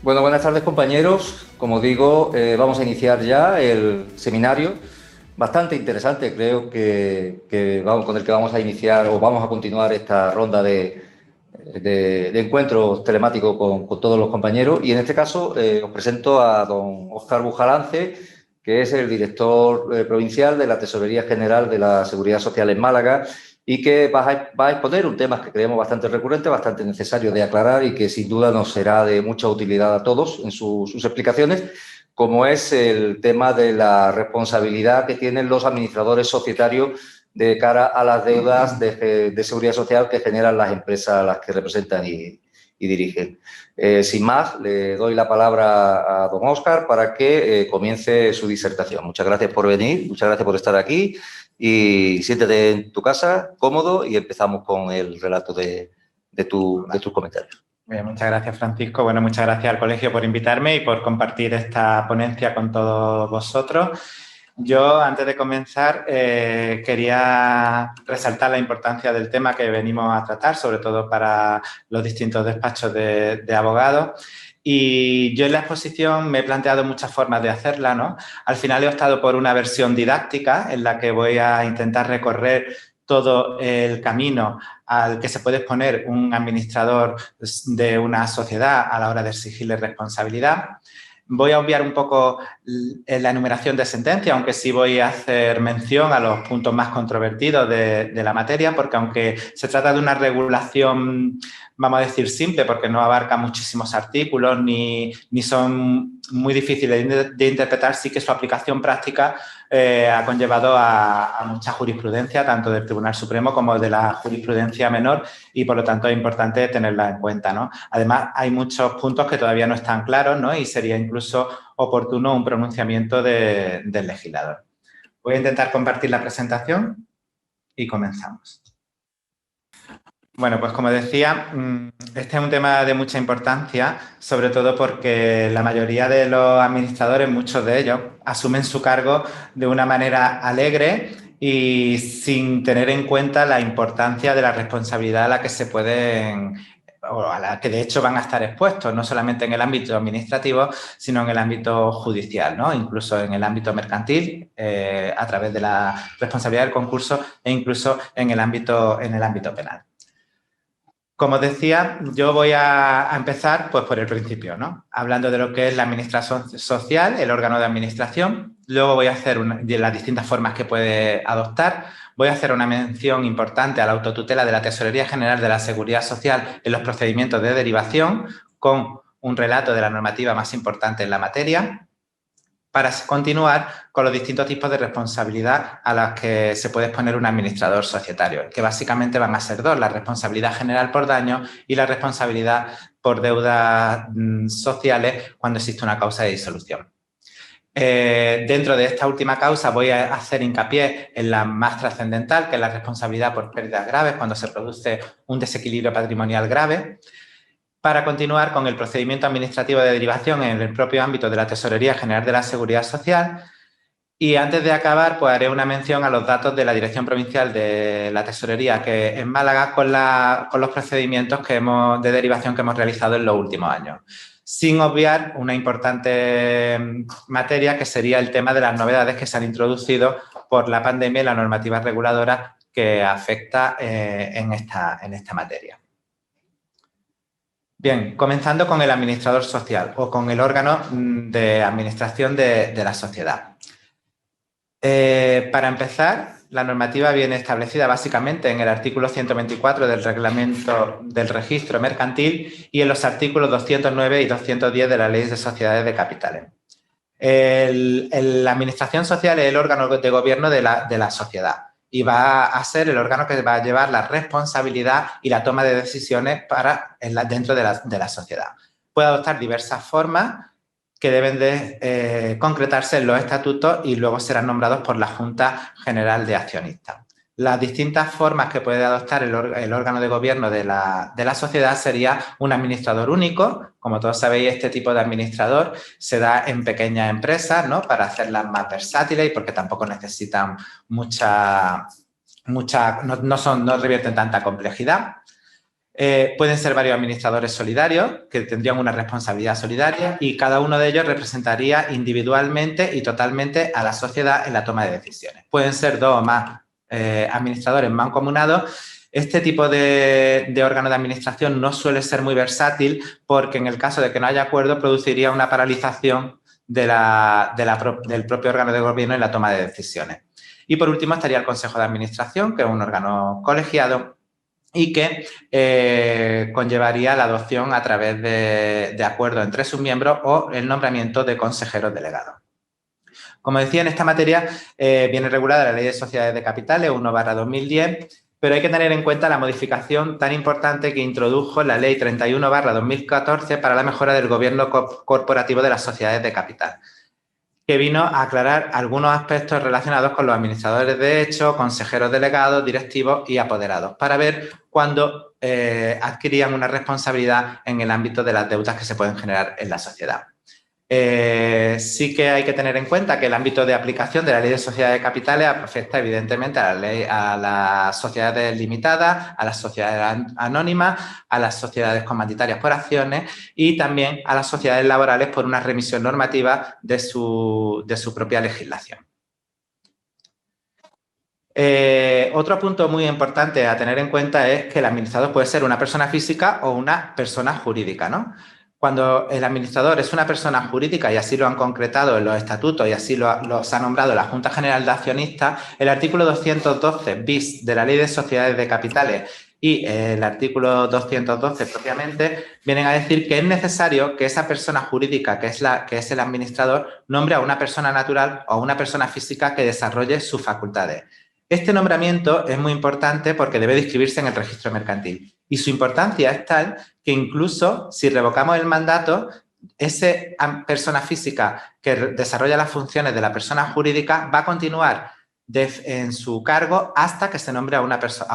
Bueno, buenas tardes compañeros. Como digo, vamos a iniciar ya el seminario. Bastante interesante, creo que con el que vamos a iniciar o vamos a continuar esta ronda de encuentros telemáticos con todos los compañeros. Y en este caso os presento a don Óscar Bujalance, que es el director provincial de la Tesorería General de la Seguridad Social en Málaga, y que va a exponer un tema que creemos bastante recurrente, bastante necesario de aclarar y que sin duda nos será de mucha utilidad a todos en sus explicaciones, como es el tema de la responsabilidad que tienen los administradores societarios de cara a las deudas de seguridad social que generan las empresas a las que representan y dirigen. Sin más, le doy la palabra a don Óscar para que comience su disertación. Muchas gracias por venir, muchas gracias por estar aquí y siéntete en tu casa, cómodo, y empezamos con el relato de tus comentarios. Bien, muchas gracias, Francisco. Bueno, muchas gracias al colegio por invitarme y por compartir esta ponencia con todos vosotros. Yo, antes de comenzar, quería resaltar la importancia del tema que venimos a tratar, sobre todo para los distintos despachos de abogados. Y yo en la exposición me he planteado muchas formas de hacerla, ¿no? Al final he optado por una versión didáctica en la que voy a intentar recorrer todo el camino al que se puede exponer un administrador de una sociedad a la hora de exigirle responsabilidad. Voy a obviar un poco la enumeración de sentencias, aunque sí voy a hacer mención a los puntos más controvertidos de la materia, porque aunque se trata de una regulación, vamos a decir, simple, porque no abarca muchísimos artículos ni son muy difíciles de interpretar, sí que su aplicación práctica ha conllevado a mucha jurisprudencia, tanto del Tribunal Supremo como de la jurisprudencia menor, y por lo tanto es importante tenerla en cuenta, ¿no? Además, hay muchos puntos que todavía no están claros, ¿no? Y sería incluso oportuno un pronunciamiento del legislador. Voy a intentar compartir la presentación y comenzamos. Bueno, pues como decía, este es un tema de mucha importancia, sobre todo porque la mayoría de los administradores, muchos de ellos, asumen su cargo de una manera alegre y sin tener en cuenta la importancia de la responsabilidad a la que se pueden, o a la que de hecho van a estar expuestos, no solamente en el ámbito administrativo, sino en el ámbito judicial, ¿no? Incluso en el ámbito mercantil, a través de la responsabilidad del concurso e incluso en el ámbito penal. Como decía, yo voy a empezar pues, por el principio, ¿no? Hablando de lo que es la administración social, el órgano de administración. Luego voy a hacer de las distintas formas que puede adoptar. Voy a hacer una mención importante a la autotutela de la Tesorería General de la Seguridad Social en los procedimientos de derivación, con un relato de la normativa más importante en la materia, para continuar con los distintos tipos de responsabilidad a las que se puede exponer un administrador societario, que básicamente van a ser dos: la responsabilidad general por daño y la responsabilidad por deudas sociales cuando existe una causa de disolución. Dentro de esta última causa voy a hacer hincapié en la más trascendental, que es la responsabilidad por pérdidas graves cuando se produce un desequilibrio patrimonial grave, para continuar con el procedimiento administrativo de derivación en el propio ámbito de la Tesorería General de la Seguridad Social. Y antes de acabar, pues haré una mención a los datos de la Dirección Provincial de la Tesorería que en Málaga con los procedimientos de derivación que hemos realizado en los últimos años. Sin obviar una importante materia, que sería el tema de las novedades que se han introducido por la pandemia y la normativa reguladora que afecta en esta materia. Bien, comenzando con el administrador social o con el órgano de administración de la sociedad. Para empezar, la normativa viene establecida básicamente en el artículo 124 del Reglamento del Registro Mercantil y en los artículos 209 y 210 de la Ley de Sociedades de Capitales. La administración social es el órgano de gobierno de la sociedad y va a ser el órgano que va a llevar la responsabilidad y la toma de decisiones dentro de la sociedad. Puede adoptar diversas formas que deben de concretarse en los estatutos y luego serán nombrados por la Junta General de Accionistas. Las distintas formas que puede adoptar el órgano de gobierno de la sociedad sería un administrador único. Como todos sabéis, este tipo de administrador se da en pequeñas empresas, ¿no? Para hacerlas más versátiles y porque tampoco necesitan no revierten tanta complejidad. Pueden ser varios administradores solidarios que tendrían una responsabilidad solidaria y cada uno de ellos representaría individualmente y totalmente a la sociedad en la toma de decisiones. Pueden ser 2 o más administradores mancomunados. Este tipo de órgano de administración no suele ser muy versátil porque en el caso de que no haya acuerdo produciría una paralización del propio órgano de gobierno en la toma de decisiones. Y por último estaría el Consejo de Administración, que es un órgano colegiado y que conllevaría la adopción a través de acuerdos entre sus miembros o el nombramiento de consejeros delegados. Como decía, en esta materia viene regulada la Ley de Sociedades de Capitales 1/2010, pero hay que tener en cuenta la modificación tan importante que introdujo la Ley 31/2014 para la mejora del gobierno corporativo de las sociedades de capital, que vino a aclarar algunos aspectos relacionados con los administradores de hecho, consejeros delegados, directivos y apoderados, para ver cuándo adquirían una responsabilidad en el ámbito de las deudas que se pueden generar en la sociedad. Sí que hay que tener en cuenta que el ámbito de aplicación de la Ley de Sociedades de Capitales afecta evidentemente a las sociedades limitadas, a las sociedades anónimas, a las sociedades comandatarias por acciones y también a las sociedades laborales por una remisión normativa de su propia legislación. Otro punto muy importante a tener en cuenta es que el administrador puede ser una persona física o una persona jurídica, ¿no? Cuando el administrador es una persona jurídica, y así lo han concretado en los estatutos y así los ha nombrado la Junta General de Accionistas, el artículo 212 bis de la Ley de Sociedades de Capitales y el artículo 212 propiamente vienen a decir que es necesario que esa persona jurídica, que es el administrador, nombre a una persona natural o a una persona física que desarrolle sus facultades. Este nombramiento es muy importante porque debe de inscribirse en el registro mercantil y su importancia es tal que incluso si revocamos el mandato, esa persona física que desarrolla las funciones de la persona jurídica va a continuar en su cargo hasta que se nombre a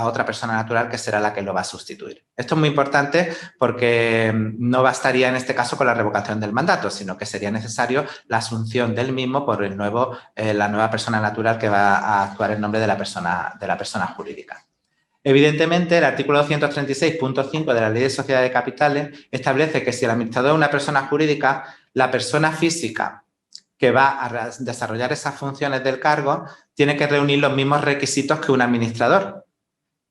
otra persona natural que será la que lo va a sustituir. Esto es muy importante porque no bastaría en este caso con la revocación del mandato, sino que sería necesario la asunción del mismo por la nueva persona natural que va a actuar en nombre de la persona jurídica. Evidentemente, el artículo 236.5 de la Ley de Sociedades de Capitales establece que si el administrador es una persona jurídica, la persona física que va a desarrollar esas funciones del cargo tiene que reunir los mismos requisitos que un administrador.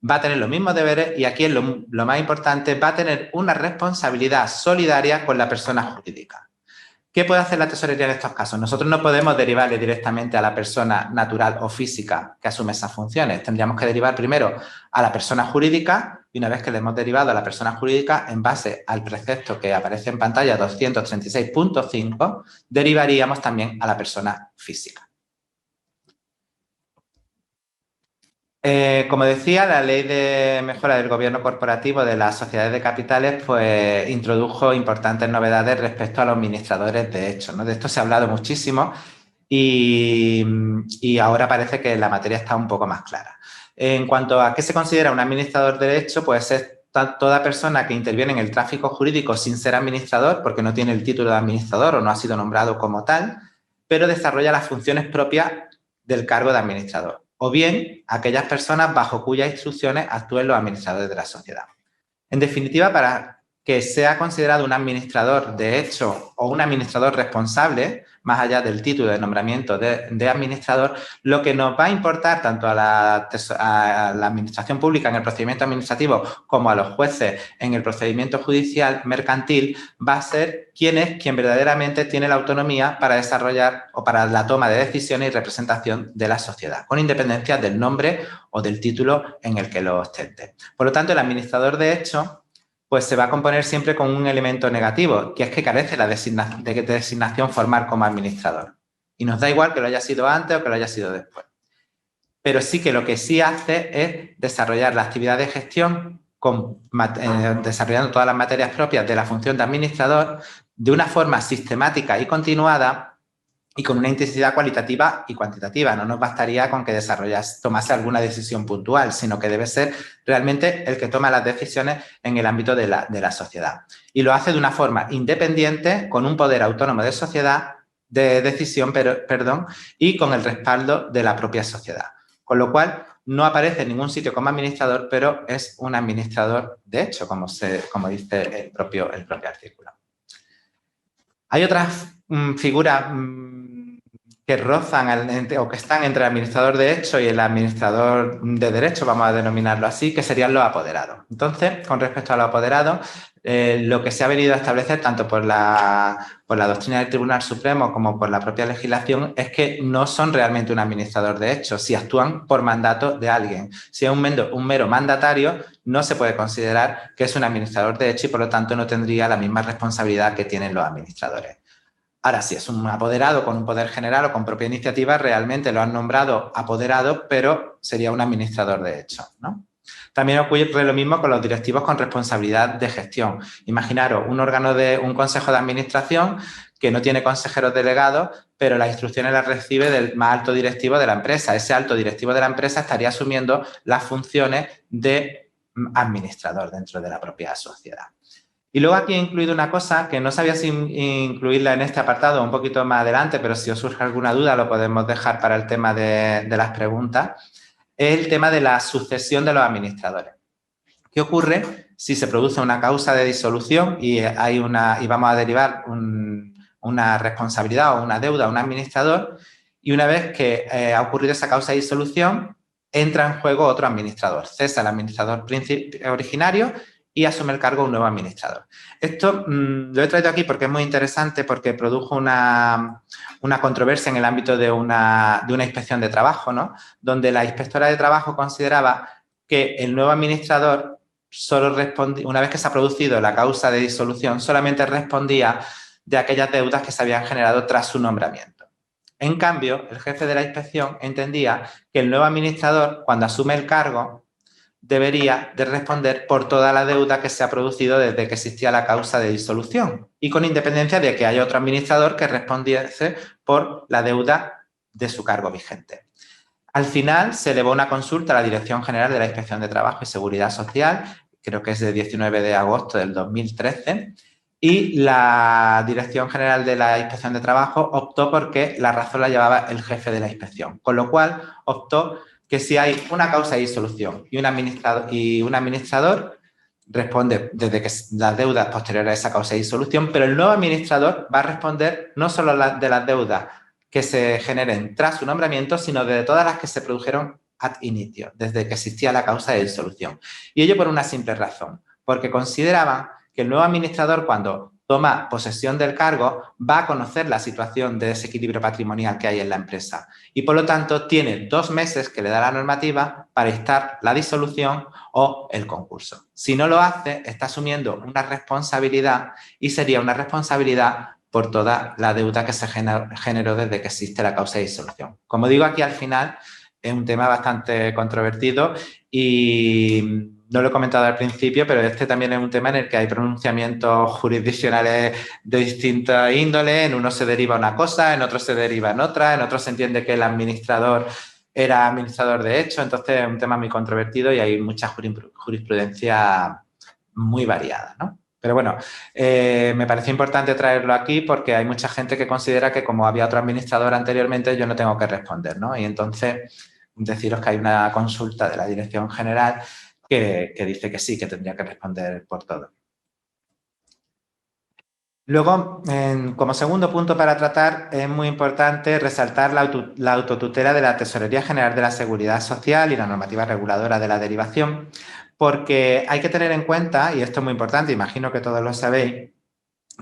Va a tener los mismos deberes y aquí es lo más importante, va a tener una responsabilidad solidaria con la persona jurídica. ¿Qué puede hacer la tesorería en estos casos? Nosotros no podemos derivarle directamente a la persona natural o física que asume esas funciones. Tendríamos que derivar primero a la persona jurídica y una vez que le hemos derivado a la persona jurídica, en base al precepto que aparece en pantalla 236.5, derivaríamos también a la persona física. Como decía, la Ley de Mejora del Gobierno Corporativo de las Sociedades de Capitales pues, introdujo importantes novedades respecto a los administradores de hecho, ¿no? De esto se ha hablado muchísimo y ahora parece que la materia está un poco más clara. En cuanto a qué se considera un administrador de hecho, pues es toda persona que interviene en el tráfico jurídico sin ser administrador, porque no tiene el título de administrador o no ha sido nombrado como tal, pero desarrolla las funciones propias del cargo de administrador. O bien aquellas personas bajo cuyas instrucciones actúen los administradores de la sociedad. En definitiva, para que sea considerado un administrador de hecho o un administrador responsable, más allá del título de nombramiento de administrador, lo que nos va a importar tanto a la administración pública en el procedimiento administrativo como a los jueces en el procedimiento judicial mercantil va a ser quien verdaderamente tiene la autonomía para desarrollar o para la toma de decisiones y representación de la sociedad, con independencia del nombre o del título en el que lo ostente. Por lo tanto, el administrador de hecho pues se va a componer siempre con un elemento negativo, que es que carece de designación formal como administrador. Y nos da igual que lo haya sido antes o que lo haya sido después. Pero sí que lo que sí hace es desarrollar la actividad de gestión desarrollando todas las materias propias de la función de administrador de una forma sistemática y continuada y con una intensidad cualitativa y cuantitativa. No nos bastaría con que tomase alguna decisión puntual, sino que debe ser realmente el que toma las decisiones en el ámbito de la sociedad. Y lo hace de una forma independiente, con un poder autónomo de decisión, y con el respaldo de la propia sociedad. Con lo cual, no aparece en ningún sitio como administrador, pero es un administrador de hecho, como dice el propio artículo. Hay otras figuras que rozan o que están entre el administrador de hecho y el administrador de derecho, vamos a denominarlo así, que serían los apoderados. Entonces, con respecto a los apoderados, lo que se ha venido a establecer tanto por la doctrina del Tribunal Supremo como por la propia legislación es que no son realmente un administrador de hecho, si actúan por mandato de alguien. Si es un mero mandatario, no se puede considerar que es un administrador de hecho y por lo tanto no tendría la misma responsabilidad que tienen los administradores. Ahora, si es un apoderado con un poder general o con propia iniciativa, realmente lo han nombrado apoderado, pero sería un administrador de hecho, ¿no? También ocurre lo mismo con los directivos con responsabilidad de gestión. Imaginaros un consejo de administración que no tiene consejeros delegados, pero las instrucciones las recibe del más alto directivo de la empresa. Ese alto directivo de la empresa estaría asumiendo las funciones de administrador dentro de la propia sociedad. Y luego aquí he incluido una cosa que no sabía si incluirla en este apartado un poquito más adelante, pero si os surge alguna duda lo podemos dejar para el tema de las preguntas. Es el tema de la sucesión de los administradores. ¿Qué ocurre si se produce una causa de disolución y vamos a derivar una responsabilidad o una deuda a un administrador? Y una vez que ha ocurrido esa causa de disolución, entra en juego otro administrador. Cesa el administrador originario y asume el cargo un nuevo administrador. Esto lo he traído aquí porque es muy interesante, porque produjo una controversia en el ámbito de una inspección de trabajo, ¿no? Donde la inspectora de trabajo consideraba que el nuevo administrador solo respondía, una vez que se ha producido la causa de disolución, solamente respondía de aquellas deudas que se habían generado tras su nombramiento. En cambio, el jefe de la inspección entendía que el nuevo administrador, cuando asume el cargo, debería de responder por toda la deuda que se ha producido desde que existía la causa de disolución y con independencia de que haya otro administrador que respondiese por la deuda de su cargo vigente. Al final se elevó una consulta a la Dirección General de la Inspección de Trabajo y Seguridad Social, creo que es de 19 de agosto del 2013, y la Dirección General de la Inspección de Trabajo optó porque la razón la llevaba el jefe de la inspección, con lo cual optó que si hay una causa de disolución y un administrador responde desde que las deudas posteriores a esa causa de disolución, pero el nuevo administrador va a responder no solo de las deudas que se generen tras su nombramiento, sino de todas las que se produjeron ad inicio, desde que existía la causa de disolución. Y ello por una simple razón, porque consideraban que el nuevo administrador, cuando toma posesión del cargo, va a conocer la situación de desequilibrio patrimonial que hay en la empresa y, por lo tanto, tiene 2 meses que le da la normativa para instar la disolución o el concurso. Si no lo hace, está asumiendo una responsabilidad y sería una responsabilidad por toda la deuda que se generó desde que existe la causa de disolución. Como digo, aquí al final es un tema bastante controvertido y no lo he comentado al principio, pero este también es un tema en el que hay pronunciamientos jurisdiccionales de distinta índole. En uno se deriva una cosa, en otro se deriva en otra, en otro se entiende que el administrador era administrador de hecho. Entonces es un tema muy controvertido y hay mucha jurisprudencia muy variada, ¿no? Pero bueno, me parece importante traerlo aquí porque hay mucha gente que considera que como había otro administrador anteriormente yo no tengo que responder, ¿no? Y entonces deciros que hay una consulta de la Dirección General que dice que sí, que tendría que responder por todo. Luego, como segundo punto para tratar, es muy importante resaltar la autotutela de la Tesorería General de la Seguridad Social y la normativa reguladora de la derivación, porque hay que tener en cuenta, y esto es muy importante, imagino que todos lo sabéis,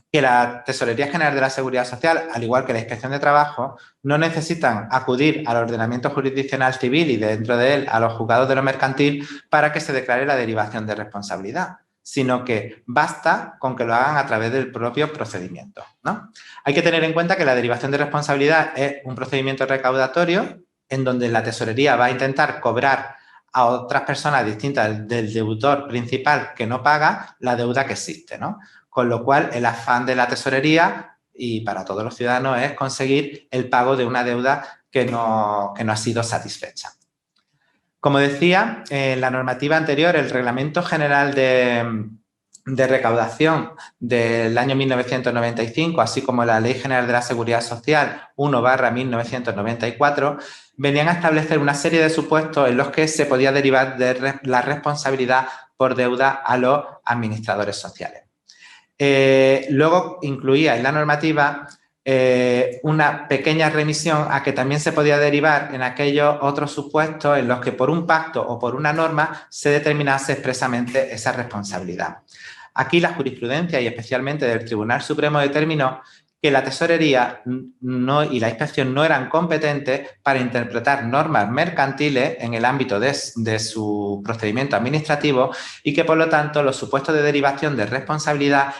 que la Tesorería General de la Seguridad Social, al igual que la Inspección de Trabajo, no necesitan acudir al ordenamiento jurisdiccional civil y dentro de él a los juzgados de lo mercantil para que se declare la derivación de responsabilidad, sino que basta con que lo hagan a través del propio procedimiento, ¿no? Hay que tener en cuenta que la derivación de responsabilidad es un procedimiento recaudatorio en donde la tesorería va a intentar cobrar a otras personas distintas del deudor principal que no paga la deuda que existe, ¿no? Con lo cual, el afán de la tesorería y para todos los ciudadanos es conseguir el pago de una deuda que no ha sido satisfecha. Como decía, en la normativa anterior, el Reglamento General de de recaudación del año 1995, así como la Ley General de la Seguridad Social 1/1994, venían a establecer una serie de supuestos en los que se podía derivar de la responsabilidad por deuda a los administradores sociales. Luego incluía en la normativa una pequeña remisión a que también se podía derivar en aquellos otros supuestos en los que por un pacto o por una norma se determinase expresamente esa responsabilidad. Aquí la jurisprudencia y especialmente del Tribunal Supremo determinó que la Tesorería y la Inspección no eran competentes para interpretar normas mercantiles en el ámbito de su procedimiento administrativo y que, por lo tanto, los supuestos de derivación de responsabilidad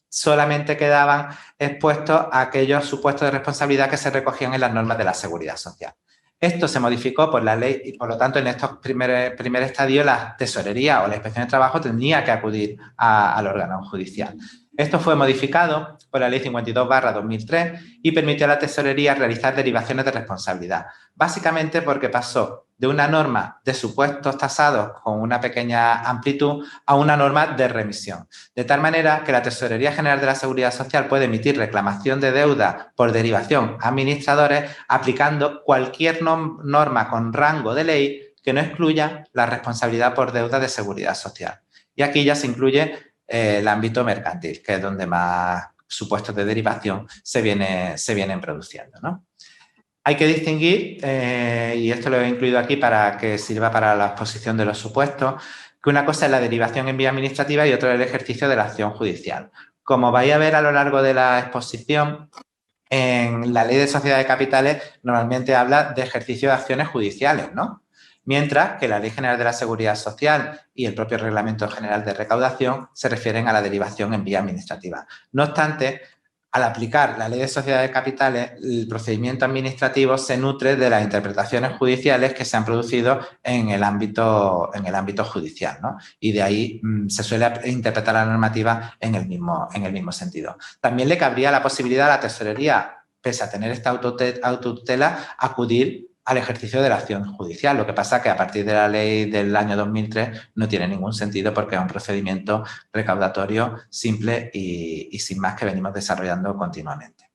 solamente quedaban expuestos a aquellos supuestos de responsabilidad que se recogían en las normas de la Seguridad Social. Esto se modificó por la ley y, por lo tanto, en estos primer estadio, la Tesorería o la Inspección de Trabajo tendría que acudir al órgano judicial. Esto fue modificado por la Ley 52/2003 y permitió a la Tesorería realizar derivaciones de responsabilidad, básicamente porque pasó de una norma de supuestos tasados con una pequeña amplitud a una norma de remisión, de tal manera que la Tesorería General de la Seguridad Social puede emitir reclamación de deuda por derivación a administradores aplicando cualquier norma con rango de ley que no excluya la responsabilidad por deuda de seguridad social. Y aquí ya se incluye el ámbito mercantil, que es donde más supuestos de derivación se vienen produciendo, ¿no? Hay que distinguir, y esto lo he incluido aquí para que sirva para la exposición de los supuestos, que una cosa es la derivación en vía administrativa y otra es el ejercicio de la acción judicial. Como vais a ver a lo largo de la exposición, en la Ley de Sociedades de Capitales normalmente habla de ejercicio de acciones judiciales, ¿no? Mientras que la Ley General de la Seguridad Social y el propio Reglamento General de Recaudación se refieren a la derivación en vía administrativa. No obstante, al aplicar la Ley de Sociedades de Capitales, el procedimiento administrativo se nutre de las interpretaciones judiciales que se han producido en el ámbito judicial, ¿no? Y de ahí se suele interpretar la normativa en el mismo sentido. También le cabría la posibilidad a la Tesorería, pese a tener esta autotutela, acudir al ejercicio de la acción judicial. Lo que pasa es que a partir de la ley del año 2003 no tiene ningún sentido porque es un procedimiento recaudatorio simple y sin más que venimos desarrollando continuamente.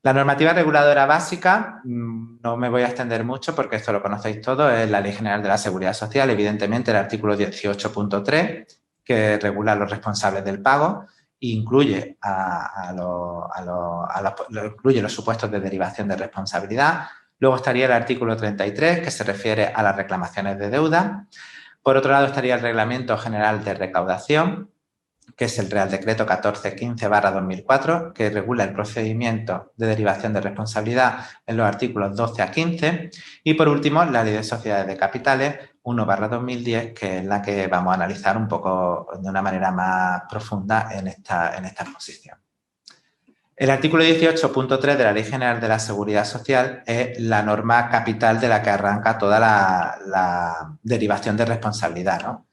La normativa reguladora básica, no me voy a extender mucho porque esto lo conocéis todos, es la Ley General de la Seguridad Social, evidentemente el artículo 18.3, que regula los responsables del pago e incluye, incluye los supuestos de derivación de responsabilidad. Luego estaría el artículo 33, que se refiere a las reclamaciones de deuda. Por otro lado, estaría el Reglamento General de Recaudación, que es el Real Decreto 1415/2004, que regula el procedimiento de derivación de responsabilidad en los artículos 12 a 15. Y, por último, la Ley de Sociedades de Capitales 1/2010, que es la que vamos a analizar un poco de una manera más profunda en esta exposición. El artículo 18.3 de la Ley General de la Seguridad Social es la norma capital de la que arranca toda la derivación de responsabilidad, ¿no?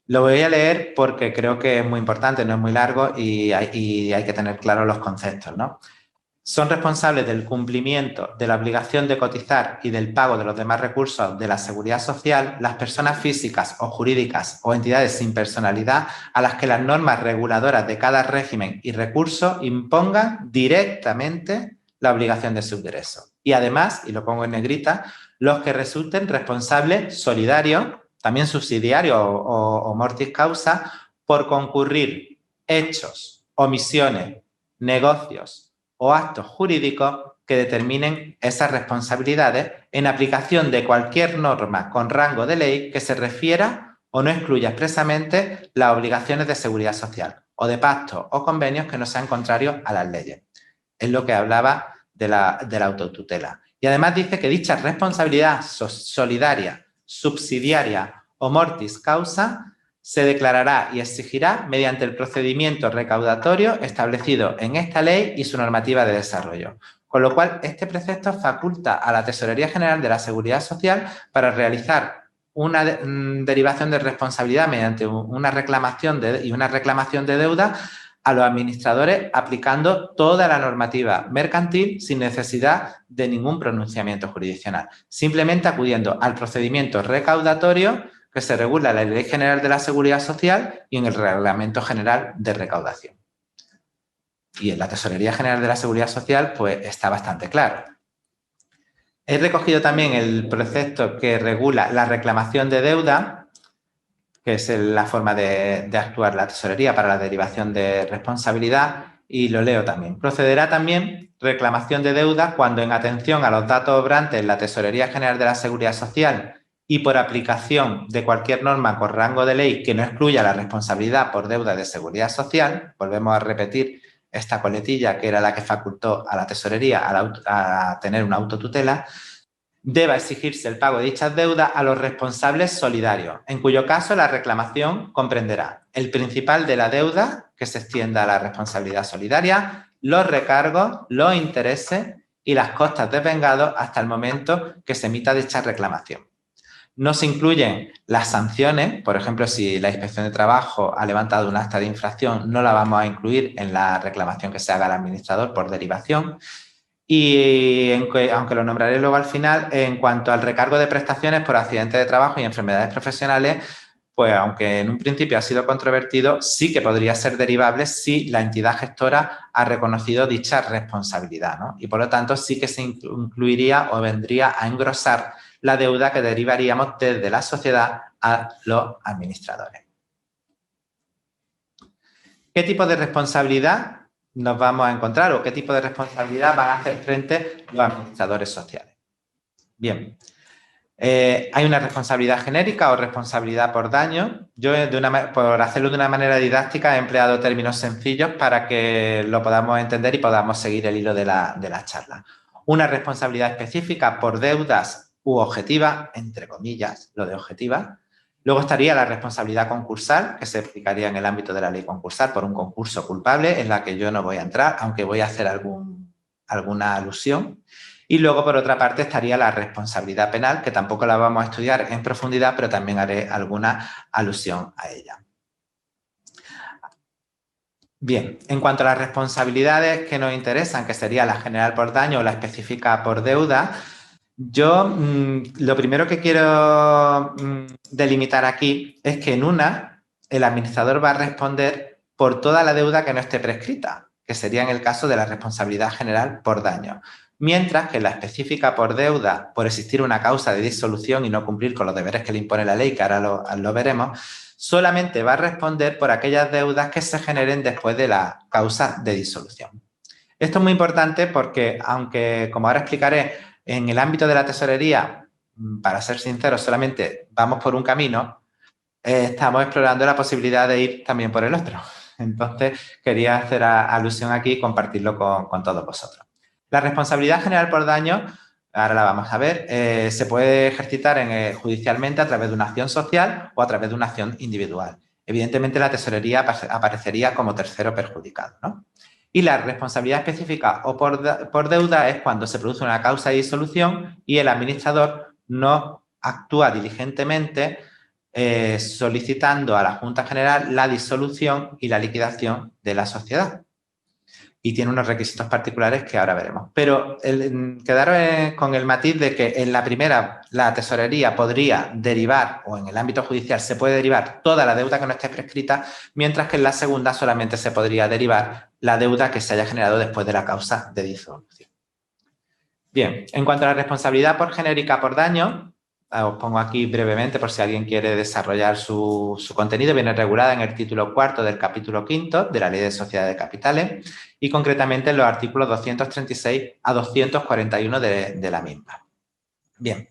Lo voy a leer porque creo que es muy importante, no es muy largo y hay que tener claros los conceptos, ¿no? Son responsables del cumplimiento de la obligación de cotizar y del pago de los demás recursos de la seguridad social las personas físicas o jurídicas o entidades sin personalidad a las que las normas reguladoras de cada régimen y recurso impongan directamente la obligación de su ingreso. Y además, y lo pongo en negrita, los que resulten responsables solidarios, también subsidiarios o mortis causa, por concurrir hechos, omisiones, negocios o actos jurídicos que determinen esas responsabilidades en aplicación de cualquier norma con rango de ley que se refiera o no excluya expresamente las obligaciones de seguridad social o de pactos o convenios que no sean contrarios a las leyes. Es lo que hablaba de la autotutela. Y además dice que dicha responsabilidad solidaria, subsidiaria o mortis causa se declarará y exigirá mediante el procedimiento recaudatorio establecido en esta ley y su normativa de desarrollo. Con lo cual, este precepto faculta a la Tesorería General de la Seguridad Social para realizar una derivación de responsabilidad mediante una reclamación de deuda a los administradores aplicando toda la normativa mercantil sin necesidad de ningún pronunciamiento jurisdiccional, simplemente acudiendo al procedimiento recaudatorio que se regula en la Ley General de la Seguridad Social y en el Reglamento General de Recaudación. Y en la Tesorería General de la Seguridad Social, pues está bastante claro. He recogido también el precepto que regula la reclamación de deuda, que es la forma de actuar la tesorería para la derivación de responsabilidad, y lo leo también. Procederá también reclamación de deuda cuando, en atención a los datos obrantes en la Tesorería General de la Seguridad Social y por aplicación de cualquier norma con rango de ley que no excluya la responsabilidad por deuda de seguridad social, volvemos a repetir esta coletilla que era la que facultó a la tesorería a tener una autotutela, deba exigirse el pago de dichas deudas a los responsables solidarios, en cuyo caso la reclamación comprenderá el principal de la deuda, que se extienda a la responsabilidad solidaria, los recargos, los intereses y las costas desvengados hasta el momento que se emita dicha reclamación. No se incluyen las sanciones, por ejemplo, si la Inspección de Trabajo ha levantado un acta de infracción, no la vamos a incluir en la reclamación que se haga al administrador por derivación. Y aunque lo nombraré luego al final, en cuanto al recargo de prestaciones por accidentes de trabajo y enfermedades profesionales, pues aunque en un principio ha sido controvertido, sí que podría ser derivable si la entidad gestora ha reconocido dicha responsabilidad, ¿no? Y por lo tanto sí que se incluiría o vendría a engrosar la deuda que derivaríamos desde la sociedad a los administradores. ¿Qué tipo de responsabilidad nos vamos a encontrar o qué tipo de responsabilidad van a hacer frente los administradores sociales? Bien, hay una responsabilidad genérica o responsabilidad por daño. Yo, por hacerlo de una manera didáctica, he empleado términos sencillos para que lo podamos entender y podamos seguir el hilo de la charla. Una responsabilidad específica por deudas u objetiva, entre comillas, lo de objetiva. Luego estaría la responsabilidad concursal, que se aplicaría en el ámbito de la ley concursal por un concurso culpable, en la que yo no voy a entrar, aunque voy a hacer alguna alusión. Y luego, por otra parte, estaría la responsabilidad penal, que tampoco la vamos a estudiar en profundidad, pero también haré alguna alusión a ella. Bien, en cuanto a las responsabilidades que nos interesan, que sería la general por daño o la específica por deuda, yo lo primero que quiero delimitar aquí es que en una, el administrador va a responder por toda la deuda que no esté prescrita, que sería en el caso de la responsabilidad general por daño. Mientras que la específica por deuda, por existir una causa de disolución y no cumplir con los deberes que le impone la ley, que ahora lo veremos, solamente va a responder por aquellas deudas que se generen después de la causa de disolución. Esto es muy importante porque, aunque, como ahora explicaré, en el ámbito de la tesorería, para ser sinceros, solamente vamos por un camino, estamos explorando la posibilidad de ir también por el otro. Entonces, quería hacer alusión aquí y compartirlo con todos vosotros. La responsabilidad general por daño, ahora la vamos a ver, se puede ejercitar judicialmente a través de una acción social o a través de una acción individual. Evidentemente, la tesorería aparecería como tercero perjudicado, ¿no? Y la responsabilidad específica o por deuda es cuando se produce una causa de disolución y el administrador no actúa diligentemente solicitando a la Junta General la disolución y la liquidación de la sociedad. Y tiene unos requisitos particulares que ahora veremos. Pero quedaros con el matiz de que en la primera la tesorería podría derivar, o en el ámbito judicial se puede derivar toda la deuda que no esté prescrita, mientras que en la segunda solamente se podría derivar la deuda que se haya generado después de la causa de disolución. Bien, en cuanto a la responsabilidad por genérica por daño, os pongo aquí brevemente por si alguien quiere desarrollar su contenido, viene regulada en el título 4 del capítulo 5 de la Ley de Sociedades de Capitales y concretamente en los artículos 236 a 241 de la misma. Bien,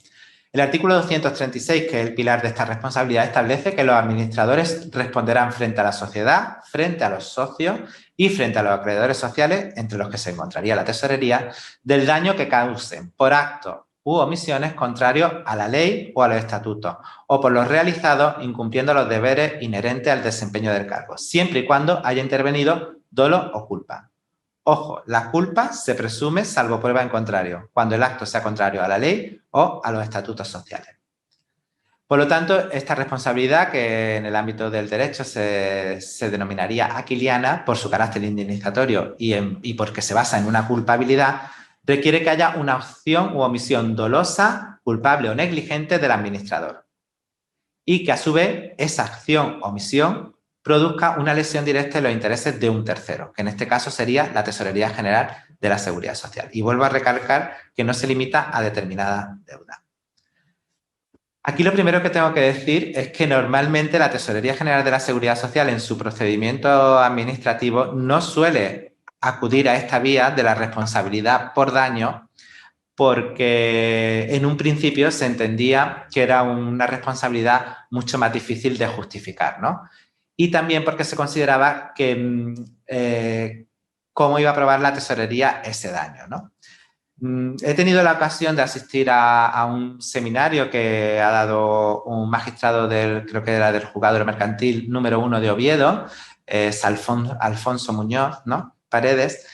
el artículo 236, que es el pilar de esta responsabilidad, establece que los administradores responderán frente a la sociedad, frente a los socios y frente a los acreedores sociales, entre los que se encontraría la tesorería, del daño que causen por actos u omisiones contrarios a la ley o a los estatutos, o por los realizados incumpliendo los deberes inherentes al desempeño del cargo, siempre y cuando haya intervenido dolo o culpa. Ojo, la culpa se presume salvo prueba en contrario, cuando el acto sea contrario a la ley o a los estatutos sociales. Por lo tanto, esta responsabilidad, que en el ámbito del derecho se denominaría aquiliana por su carácter indemnizatorio y porque se basa en una culpabilidad, requiere que haya una acción u omisión dolosa, culpable o negligente del administrador. y que a su vez esa acción o omisión produzca una lesión directa en los intereses de un tercero, que en este caso sería la Tesorería General de la Seguridad Social. Y vuelvo a recalcar que no se limita a determinada deuda. Aquí lo primero que tengo que decir es que normalmente la Tesorería General de la Seguridad Social en su procedimiento administrativo no suele acudir a esta vía de la responsabilidad por daño porque en un principio se entendía que era una responsabilidad mucho más difícil de justificar, ¿no? Y también porque se consideraba que cómo iba a probar la tesorería ese daño, ¿no? He tenido la ocasión de asistir a un seminario que ha dado un magistrado creo que era del Juzgado Mercantil número 1 de Oviedo, es Alfonso Muñoz, ¿no? Paredes,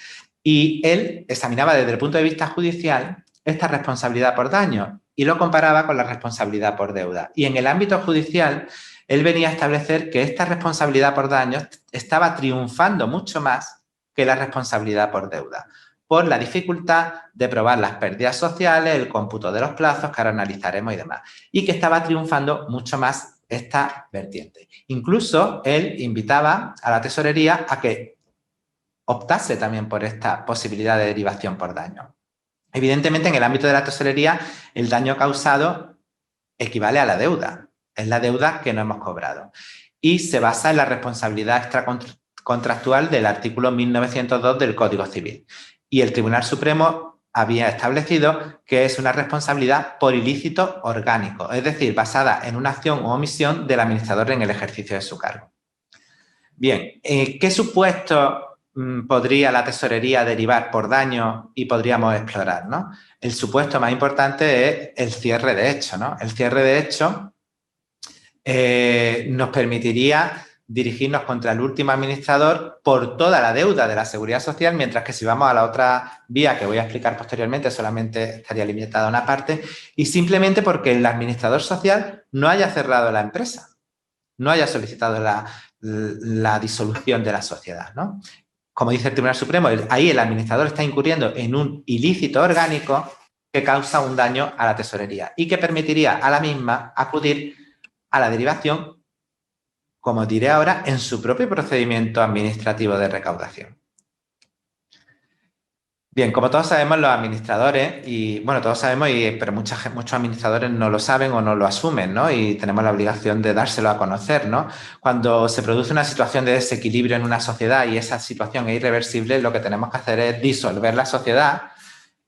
y él examinaba desde el punto de vista judicial esta responsabilidad por daño y lo comparaba con la responsabilidad por deuda. Y en el ámbito judicial, él venía a establecer que esta responsabilidad por daño estaba triunfando mucho más que la responsabilidad por deuda, por la dificultad de probar las pérdidas sociales, el cómputo de los plazos que ahora analizaremos y demás, y que estaba triunfando mucho más esta vertiente. Incluso él invitaba a la tesorería a que optase también por esta posibilidad de derivación por daño. Evidentemente, en el ámbito de la tesorería, el daño causado equivale a la deuda. Es la deuda que no hemos cobrado. Y se basa en la responsabilidad extracontractual del artículo 1902 del Código Civil. Y el Tribunal Supremo había establecido que es una responsabilidad por ilícito orgánico, es decir, basada en una acción o omisión del administrador en el ejercicio de su cargo. Bien, ¿qué supuesto podría la tesorería derivar por daño y podríamos explorar, ¿no? El supuesto más importante es el cierre de hecho, ¿no? El cierre de hecho nos permitiría dirigirnos contra el último administrador por toda la deuda de la Seguridad Social, mientras que si vamos a la otra vía que voy a explicar posteriormente, solamente estaría limitada a una parte, y simplemente porque el administrador social no haya cerrado la empresa, no haya solicitado la disolución de la sociedad, ¿no? Como dice el Tribunal Supremo, ahí el administrador está incurriendo en un ilícito orgánico que causa un daño a la tesorería y que permitiría a la misma acudir a la derivación, como diré ahora, en su propio procedimiento administrativo de recaudación. Bien, como todos sabemos, los administradores, y bueno, todos sabemos, pero muchos administradores no lo saben o no lo asumen, ¿no? Y tenemos la obligación de dárselo a conocer, ¿no? Cuando se produce una situación de desequilibrio en una sociedad y esa situación es irreversible, lo que tenemos que hacer es disolver la sociedad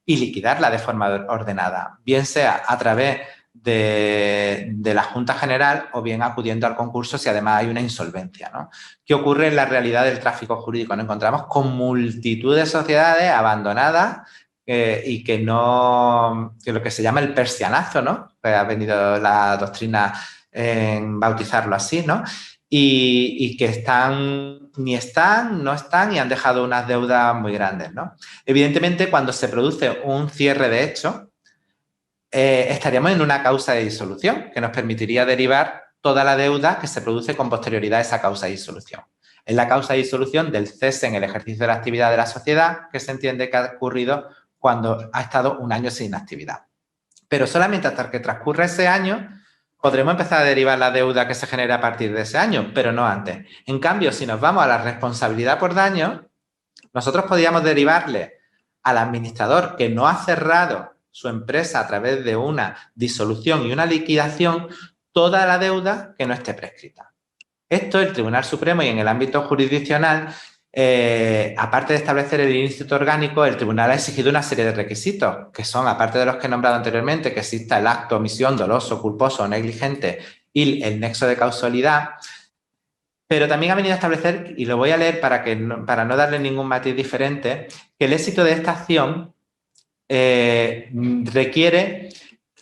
y liquidarla de forma ordenada, bien sea a través de la Junta General o bien acudiendo al concurso si además hay una insolvencia, ¿no? ¿Qué ocurre en la realidad del tráfico jurídico? Nos encontramos con multitud de sociedades abandonadas y que lo que se llama el persianazo, ¿no? Que ha venido la doctrina en bautizarlo así, ¿no? Y que no están y han dejado unas deudas muy grandes, ¿no? Evidentemente, cuando se produce un cierre de hecho, estaríamos en una causa de disolución que nos permitiría derivar toda la deuda que se produce con posterioridad a esa causa de disolución. Es la causa de disolución del cese en el ejercicio de la actividad de la sociedad que se entiende que ha ocurrido cuando ha estado un año sin actividad. Pero solamente hasta que transcurra ese año podremos empezar a derivar la deuda que se genera a partir de ese año, pero no antes. En cambio, si nos vamos a la responsabilidad por daño, nosotros podríamos derivarle al administrador que no ha cerrado su empresa a través de una disolución y una liquidación toda la deuda que no esté prescrita. Esto el Tribunal Supremo y en el ámbito jurisdiccional, aparte de establecer el ilícito orgánico, el Tribunal ha exigido una serie de requisitos, que son, aparte de los que he nombrado anteriormente, que exista el acto, omisión, doloso, culposo o negligente y el nexo de causalidad, pero también ha venido a establecer, y lo voy a leer para no darle ningún matiz diferente, que el éxito de esta acción requiere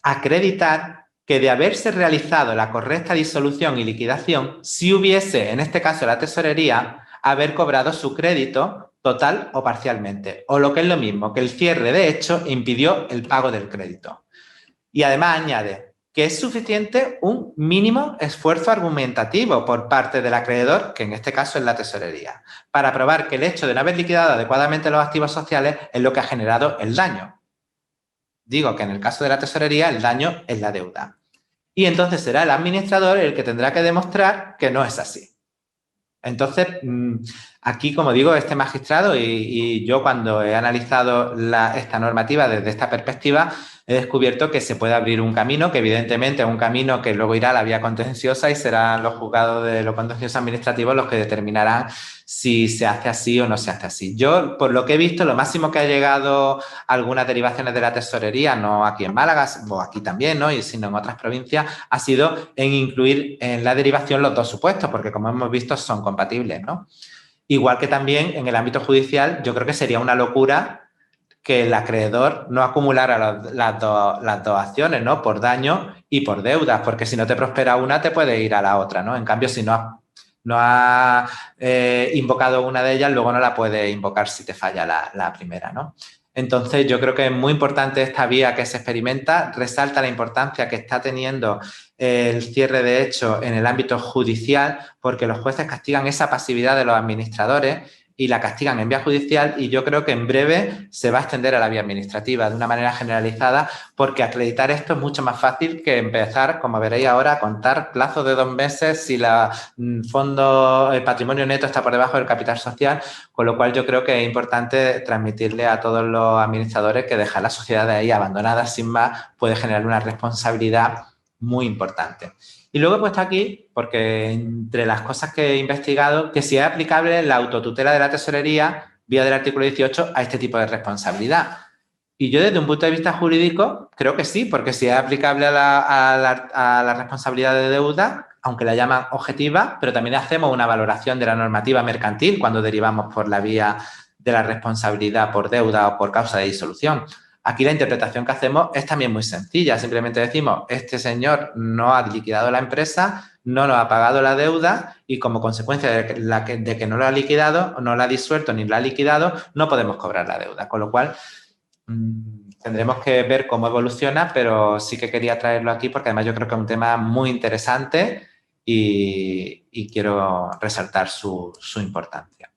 acreditar que de haberse realizado la correcta disolución y liquidación, si hubiese, en este caso la tesorería, haber cobrado su crédito total o parcialmente, o lo que es lo mismo, que el cierre de hecho impidió el pago del crédito. Y además añade que es suficiente un mínimo esfuerzo argumentativo por parte del acreedor, que en este caso es la tesorería, para probar que el hecho de no haber liquidado adecuadamente los activos sociales es lo que ha generado el daño. Digo que en el caso de la tesorería el daño es la deuda. y entonces será el administrador el que tendrá que demostrar que no es así. Entonces, aquí, como digo, este magistrado y yo cuando he analizado esta normativa desde esta perspectiva, he descubierto que se puede abrir un camino, que evidentemente es un camino que luego irá a la vía contenciosa y serán los juzgados de lo contencioso administrativo los que determinarán si se hace así o no se hace así. Yo, por lo que he visto, lo máximo que ha llegado a algunas derivaciones de la tesorería, no aquí en Málaga, o aquí también, ¿no? Sino en otras provincias, ha sido en incluir en la derivación los dos supuestos, porque como hemos visto son compatibles, ¿no? Igual que también en el ámbito judicial, yo creo que sería una locura que el acreedor no acumulara las dos acciones, ¿no? Por daño y por deudas, porque si no te prospera una, te puede ir a la otra, ¿no? En cambio, si no has invocado una de ellas, luego no la puedes invocar si te falla la primera, ¿no? Entonces, yo creo que es muy importante esta vía que se experimenta, resalta la importancia que está teniendo el cierre de hechos en el ámbito judicial, porque los jueces castigan esa pasividad de los administradores y la castigan en vía judicial, y yo creo que en breve se va a extender a la vía administrativa de una manera generalizada, porque acreditar esto es mucho más fácil que empezar, como veréis ahora, a contar plazos de 2 meses si el patrimonio neto está por debajo del capital social, con lo cual yo creo que es importante transmitirle a todos los administradores que dejar las sociedades ahí abandonadas sin más puede generar una responsabilidad muy importante. Y luego he puesto aquí, porque entre las cosas que he investigado, que si es aplicable la autotutela de la tesorería, vía del artículo 18, a este tipo de responsabilidad. Y yo desde un punto de vista jurídico creo que sí, porque si es aplicable a la responsabilidad de deuda, aunque la llaman objetiva, pero también hacemos una valoración de la normativa mercantil cuando derivamos por la vía de la responsabilidad por deuda o por causa de disolución. Aquí la interpretación que hacemos es también muy sencilla. Simplemente decimos, este señor no ha liquidado la empresa, no nos ha pagado la deuda y como consecuencia de que no lo ha liquidado, no la ha disuelto ni la ha liquidado, no podemos cobrar la deuda. Con lo cual, tendremos que ver cómo evoluciona, pero sí que quería traerlo aquí porque además yo creo que es un tema muy interesante y quiero resaltar su importancia.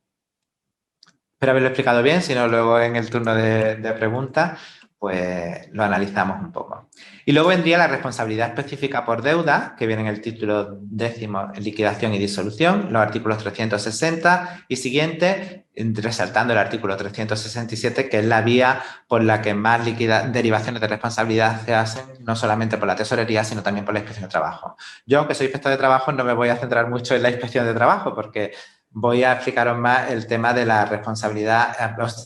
Espero haberlo explicado bien, si no luego en el turno de preguntas pues lo analizamos un poco. Y luego vendría la responsabilidad específica por deuda, que viene en el título 10º, liquidación y disolución, los artículos 360 y siguiente, resaltando el artículo 367, que es la vía por la que más derivaciones de responsabilidad se hacen, no solamente por la tesorería, sino también por la inspección de trabajo. Yo, aunque soy inspector de trabajo, no me voy a centrar mucho en la inspección de trabajo, porque voy a explicaros más el tema de la responsabilidad,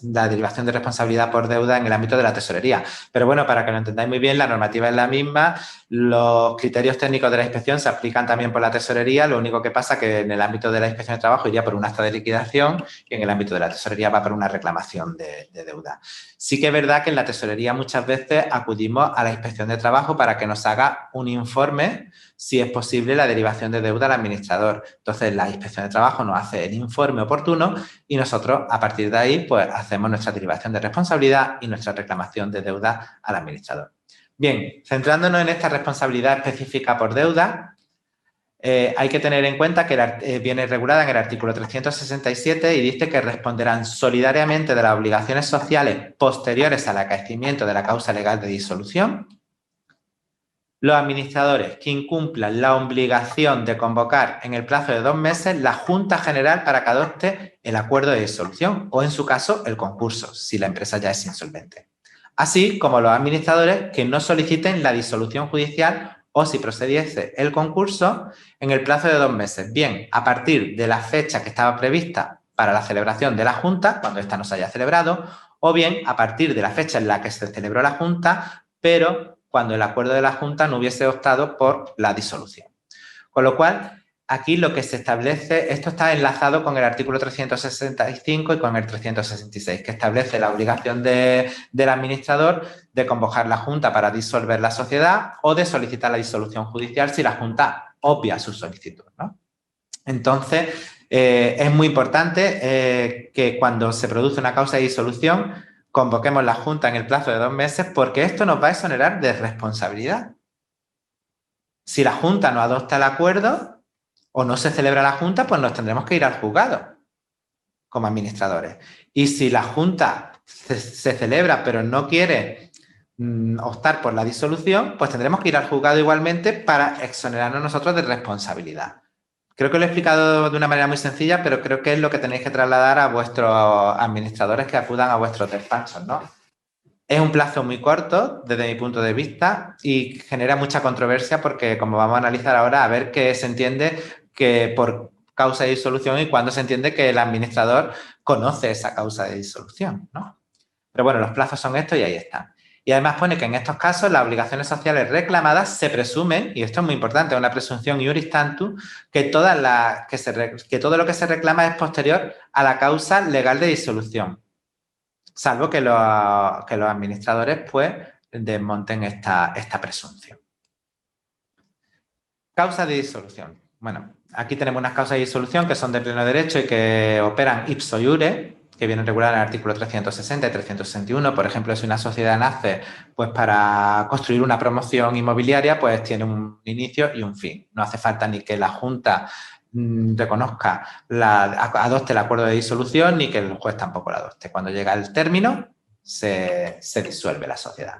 la derivación de responsabilidad por deuda en el ámbito de la tesorería. Pero bueno, para que lo entendáis muy bien, la normativa es la misma, los criterios técnicos de la inspección se aplican también por la tesorería, lo único que pasa que en el ámbito de la inspección de trabajo iría por un acta de liquidación y en el ámbito de la tesorería va por una reclamación de deuda. Sí que es verdad que en la tesorería muchas veces acudimos a la inspección de trabajo para que nos haga un informe si es posible la derivación de deuda al administrador. Entonces, la inspección de trabajo nos hace el informe oportuno y nosotros, a partir de ahí, pues hacemos nuestra derivación de responsabilidad y nuestra reclamación de deuda al administrador. Bien, centrándonos en esta responsabilidad específica por deuda, hay que tener en cuenta que viene regulada en el artículo 367 y dice que responderán solidariamente de las obligaciones sociales posteriores al acaecimiento de la causa legal de disolución los administradores que incumplan la obligación de convocar en el plazo de 2 meses la Junta General para que adopte el acuerdo de disolución o, en su caso, el concurso, si la empresa ya es insolvente. Así como los administradores que no soliciten la disolución judicial o, si procediese el concurso, en el plazo de 2 meses, bien a partir de la fecha que estaba prevista para la celebración de la Junta, cuando ésta no se haya celebrado, o bien a partir de la fecha en la que se celebró la Junta, pero cuando el acuerdo de la Junta no hubiese optado por la disolución. Con lo cual, aquí lo que se establece, esto está enlazado con el artículo 365 y con el 366, que establece la obligación del administrador de convocar la Junta para disolver la sociedad o de solicitar la disolución judicial si la Junta obvia su solicitud, ¿no? Entonces, es muy importante que cuando se produce una causa de disolución convoquemos la Junta en el plazo de 2 meses porque esto nos va a exonerar de responsabilidad. Si la Junta no adopta el acuerdo o no se celebra la Junta, pues nos tendremos que ir al juzgado como administradores. Y si la Junta se celebra pero no quiere optar por la disolución, pues tendremos que ir al juzgado igualmente para exonerarnos nosotros de responsabilidad. Creo que lo he explicado de una manera muy sencilla, pero creo que es lo que tenéis que trasladar a vuestros administradores que acudan a vuestros despachos, ¿no? Es un plazo muy corto desde mi punto de vista y genera mucha controversia porque, como vamos a analizar ahora, a ver qué se entiende que por causa de disolución y cuándo se entiende que el administrador conoce esa causa de disolución, ¿no? Pero bueno, los plazos son estos y ahí están. Y además pone que en estos casos las obligaciones sociales reclamadas se presumen, y esto es muy importante, es una presunción iuris tantum, que todo lo que se reclama es posterior a la causa legal de disolución, salvo que los administradores pues desmonten esta presunción. Causa de disolución. Bueno, aquí tenemos unas causas de disolución que son de pleno derecho y que operan ipso iure, que vienen reguladas en el artículo 360 y 361. Por ejemplo, si una sociedad nace pues, para construir una promoción inmobiliaria, pues tiene un inicio y un fin. No hace falta ni que la Junta reconozca, adopte el acuerdo de disolución, ni que el juez tampoco lo adopte. Cuando llega el término, se disuelve la sociedad.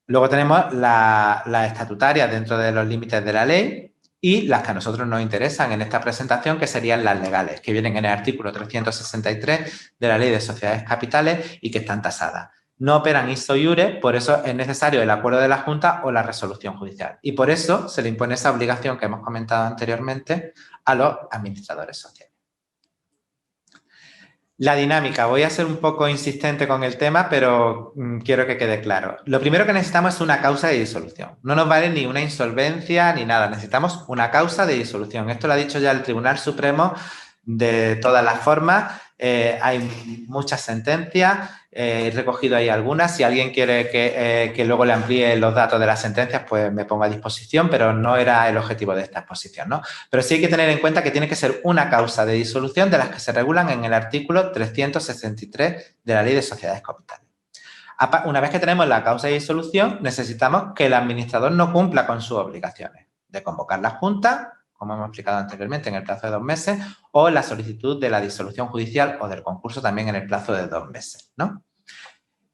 Luego tenemos las estatutarias dentro de los límites de la ley y las que a nosotros nos interesan en esta presentación, que serían las legales, que vienen en el artículo 363 de la Ley de Sociedades Capitales y que están tasadas. No operan ipso iure, por eso es necesario el acuerdo de la Junta o la resolución judicial. Y por eso se le impone esa obligación que hemos comentado anteriormente a los administradores sociales. La dinámica. Voy a ser un poco insistente con el tema, pero quiero que quede claro. Lo primero que necesitamos es una causa de disolución. No nos vale ni una insolvencia ni nada. Necesitamos una causa de disolución. Esto lo ha dicho ya el Tribunal Supremo de todas las formas. Hay muchas sentencias. He recogido ahí algunas. Si alguien quiere que luego le amplíe los datos de las sentencias, pues me pongo a disposición, pero no era el objetivo de esta exposición, ¿no? Pero sí hay que tener en cuenta que tiene que ser una causa de disolución de las que se regulan en el artículo 363 de la Ley de Sociedades Capitales. Una vez que tenemos la causa de disolución, necesitamos que el administrador no cumpla con sus obligaciones de convocar la Junta, como hemos explicado anteriormente, en el plazo de 2 meses, o la solicitud de la disolución judicial o del concurso también en el plazo de 2 meses, ¿no?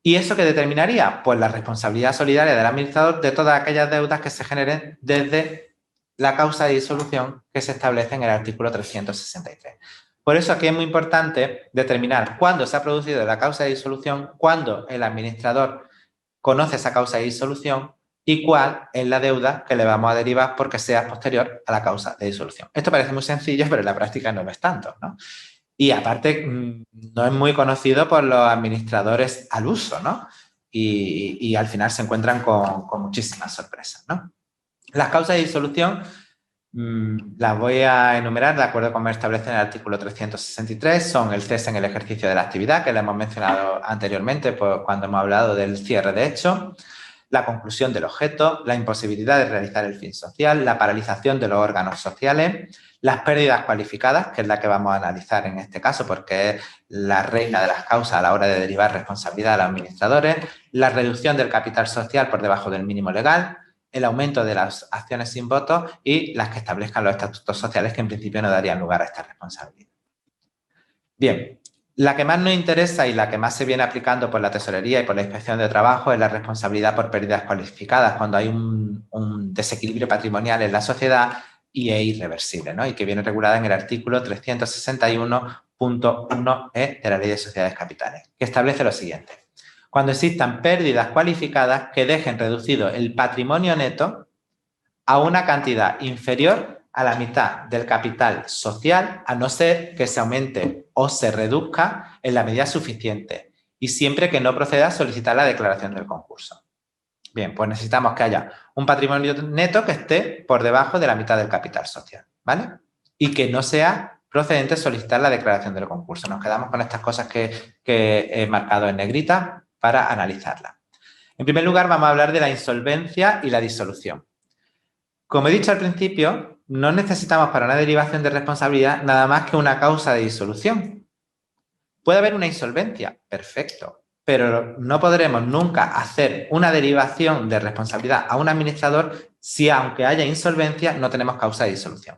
¿Y eso qué determinaría? Pues la responsabilidad solidaria del administrador de todas aquellas deudas que se generen desde la causa de disolución que se establece en el artículo 363. Por eso aquí es muy importante determinar cuándo se ha producido la causa de disolución, cuándo el administrador conoce esa causa de disolución y cuál es la deuda que le vamos a derivar porque sea posterior a la causa de disolución. Esto parece muy sencillo, pero en la práctica no lo es tanto, ¿no? Y aparte, no es muy conocido por los administradores al uso, ¿no? Y al final se encuentran con muchísimas sorpresas, ¿no? Las causas de disolución las voy a enumerar de acuerdo con lo que establece en el artículo 363. Son el cese en el ejercicio de la actividad, que le hemos mencionado anteriormente cuando hemos hablado del cierre de hecho, la conclusión del objeto, la imposibilidad de realizar el fin social, la paralización de los órganos sociales, las pérdidas cualificadas, que es la que vamos a analizar en este caso porque es la reina de las causas a la hora de derivar responsabilidad a los administradores, la reducción del capital social por debajo del mínimo legal, el aumento de las acciones sin voto y las que establezcan los estatutos sociales que en principio no darían lugar a esta responsabilidad. Bien, la que más nos interesa y la que más se viene aplicando por la Tesorería y por la Inspección de Trabajo es la responsabilidad por pérdidas cualificadas, cuando hay un desequilibrio patrimonial en la sociedad y es irreversible, ¿no? Y que viene regulada en el artículo 361.1e de la Ley de Sociedades Capitales, que establece lo siguiente. Cuando existan pérdidas cualificadas que dejen reducido el patrimonio neto a una cantidad inferior a la mitad del capital social, a no ser que se aumente o se reduzca en la medida suficiente y siempre que no proceda a solicitar la declaración del concurso. Bien, pues necesitamos que haya un patrimonio neto que esté por debajo de la mitad del capital social, ¿vale? Y que no sea procedente solicitar la declaración del concurso. Nos quedamos con estas cosas que he marcado en negrita para analizarlas. En primer lugar, vamos a hablar de la insolvencia y la disolución. Como he dicho al principio, no necesitamos para una derivación de responsabilidad nada más que una causa de disolución. Puede haber una insolvencia, perfecto, pero no podremos nunca hacer una derivación de responsabilidad a un administrador si, aunque haya insolvencia, no tenemos causa de disolución.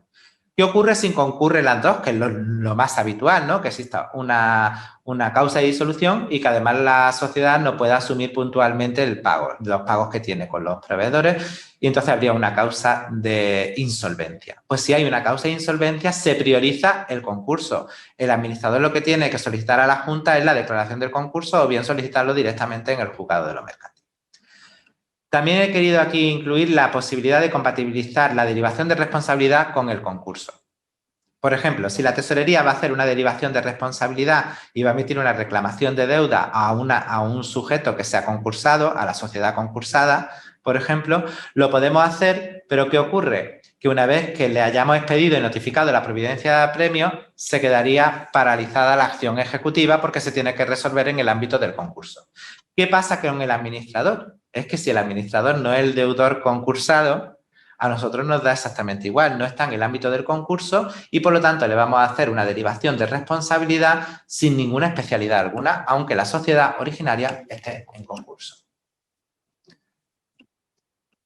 ¿Qué ocurre si concurren las dos? Que es lo más habitual, ¿no? Que exista una causa de disolución y que además la sociedad no pueda asumir puntualmente los pagos que tiene con los proveedores, y entonces habría una causa de insolvencia. Pues si hay una causa de insolvencia, se prioriza el concurso. El administrador lo que tiene que solicitar a la Junta es la declaración del concurso o bien solicitarlo directamente en el juzgado de lo mercantil. También he querido aquí incluir la posibilidad de compatibilizar la derivación de responsabilidad con el concurso. Por ejemplo, si la tesorería va a hacer una derivación de responsabilidad y va a emitir una reclamación de deuda a un sujeto que se ha concursado, a la sociedad concursada, por ejemplo, lo podemos hacer, pero ¿qué ocurre? Que una vez que le hayamos expedido y notificado la providencia de premio, se quedaría paralizada la acción ejecutiva porque se tiene que resolver en el ámbito del concurso. ¿Qué pasa con el administrador? Es que si el administrador no es el deudor concursado, a nosotros nos da exactamente igual, no está en el ámbito del concurso y por lo tanto le vamos a hacer una derivación de responsabilidad sin ninguna especialidad alguna, aunque la sociedad originaria esté en concurso.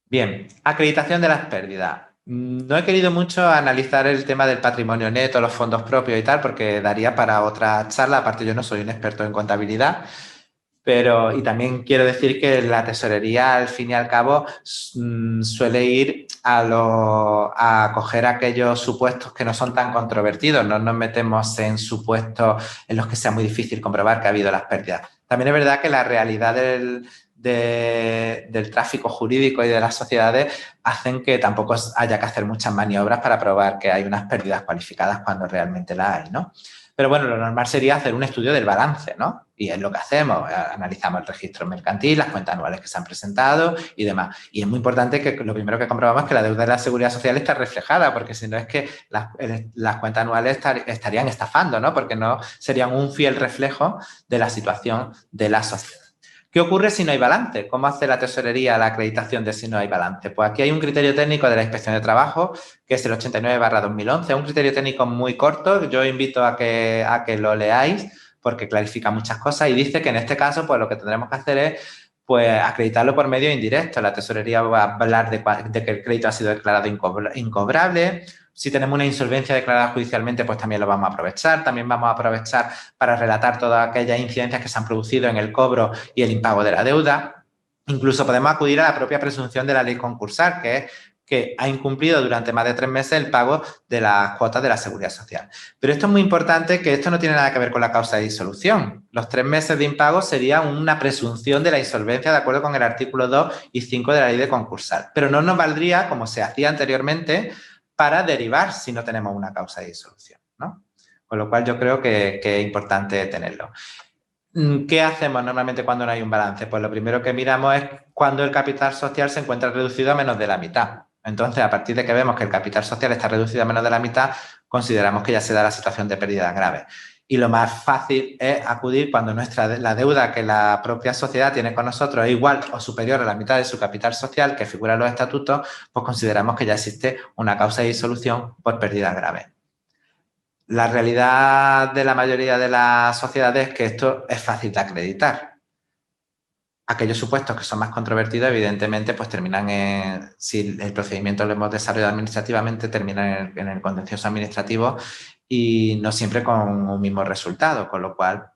Bien, acreditación de las pérdidas. No he querido mucho analizar el tema del patrimonio neto, los fondos propios y tal, porque daría para otra charla. Aparte, yo no soy un experto en contabilidad, y también quiero decir que la tesorería, al fin y al cabo, suele ir a coger aquellos supuestos que no son tan controvertidos. No nos metemos en supuestos en los que sea muy difícil comprobar que ha habido las pérdidas. También es verdad que la realidad del tráfico jurídico y de las sociedades hacen que tampoco haya que hacer muchas maniobras para probar que hay unas pérdidas cualificadas cuando realmente las hay, ¿no? Pero bueno, lo normal sería hacer un estudio del balance, ¿no? Y es lo que hacemos, analizamos el registro mercantil, las cuentas anuales que se han presentado y demás. Y es muy importante que lo primero que comprobamos es que la deuda de la Seguridad Social está reflejada, porque si no es que las cuentas anuales estarían estafando, ¿no? Porque no serían un fiel reflejo de la situación de la sociedad. ¿Qué ocurre si no hay balance? ¿Cómo hace la tesorería la acreditación de si no hay balance? Pues aquí hay un criterio técnico de la Inspección de Trabajo, que es el 89/2011, es un criterio técnico muy corto. Yo invito a que lo leáis porque clarifica muchas cosas y dice que en este caso pues lo que tendremos que hacer es pues acreditarlo por medio indirecto. La tesorería va a hablar de que el crédito ha sido declarado incobrable. Si tenemos una insolvencia declarada judicialmente, pues también lo vamos a aprovechar. También vamos a aprovechar para relatar todas aquellas incidencias que se han producido en el cobro y el impago de la deuda. Incluso podemos acudir a la propia presunción de la ley concursal, que es que ha incumplido durante más de 3 meses el pago de las cuotas de la Seguridad Social. Pero esto es muy importante, que esto no tiene nada que ver con la causa de disolución. Los 3 meses de impago serían una presunción de la insolvencia de acuerdo con el artículo 2 y 5 de la ley de concursal. Pero no nos valdría, como se hacía anteriormente, para derivar si no tenemos una causa de disolución, ¿no? Con lo cual yo creo que es importante tenerlo. ¿Qué hacemos normalmente cuando no hay un balance? Pues lo primero que miramos es cuando el capital social se encuentra reducido a menos de la mitad. Entonces, a partir de que vemos que el capital social está reducido a menos de la mitad, consideramos que ya se da la situación de pérdida grave. Y lo más fácil es acudir cuando la deuda que la propia sociedad tiene con nosotros es igual o superior a la mitad de su capital social, que figura en los estatutos, pues consideramos que ya existe una causa de disolución por pérdida grave. La realidad de la mayoría de las sociedades es que esto es fácil de acreditar. Aquellos supuestos que son más controvertidos, evidentemente, pues terminan si el procedimiento lo hemos desarrollado administrativamente, terminan en el contencioso administrativo y no siempre con un mismo resultado, con lo cual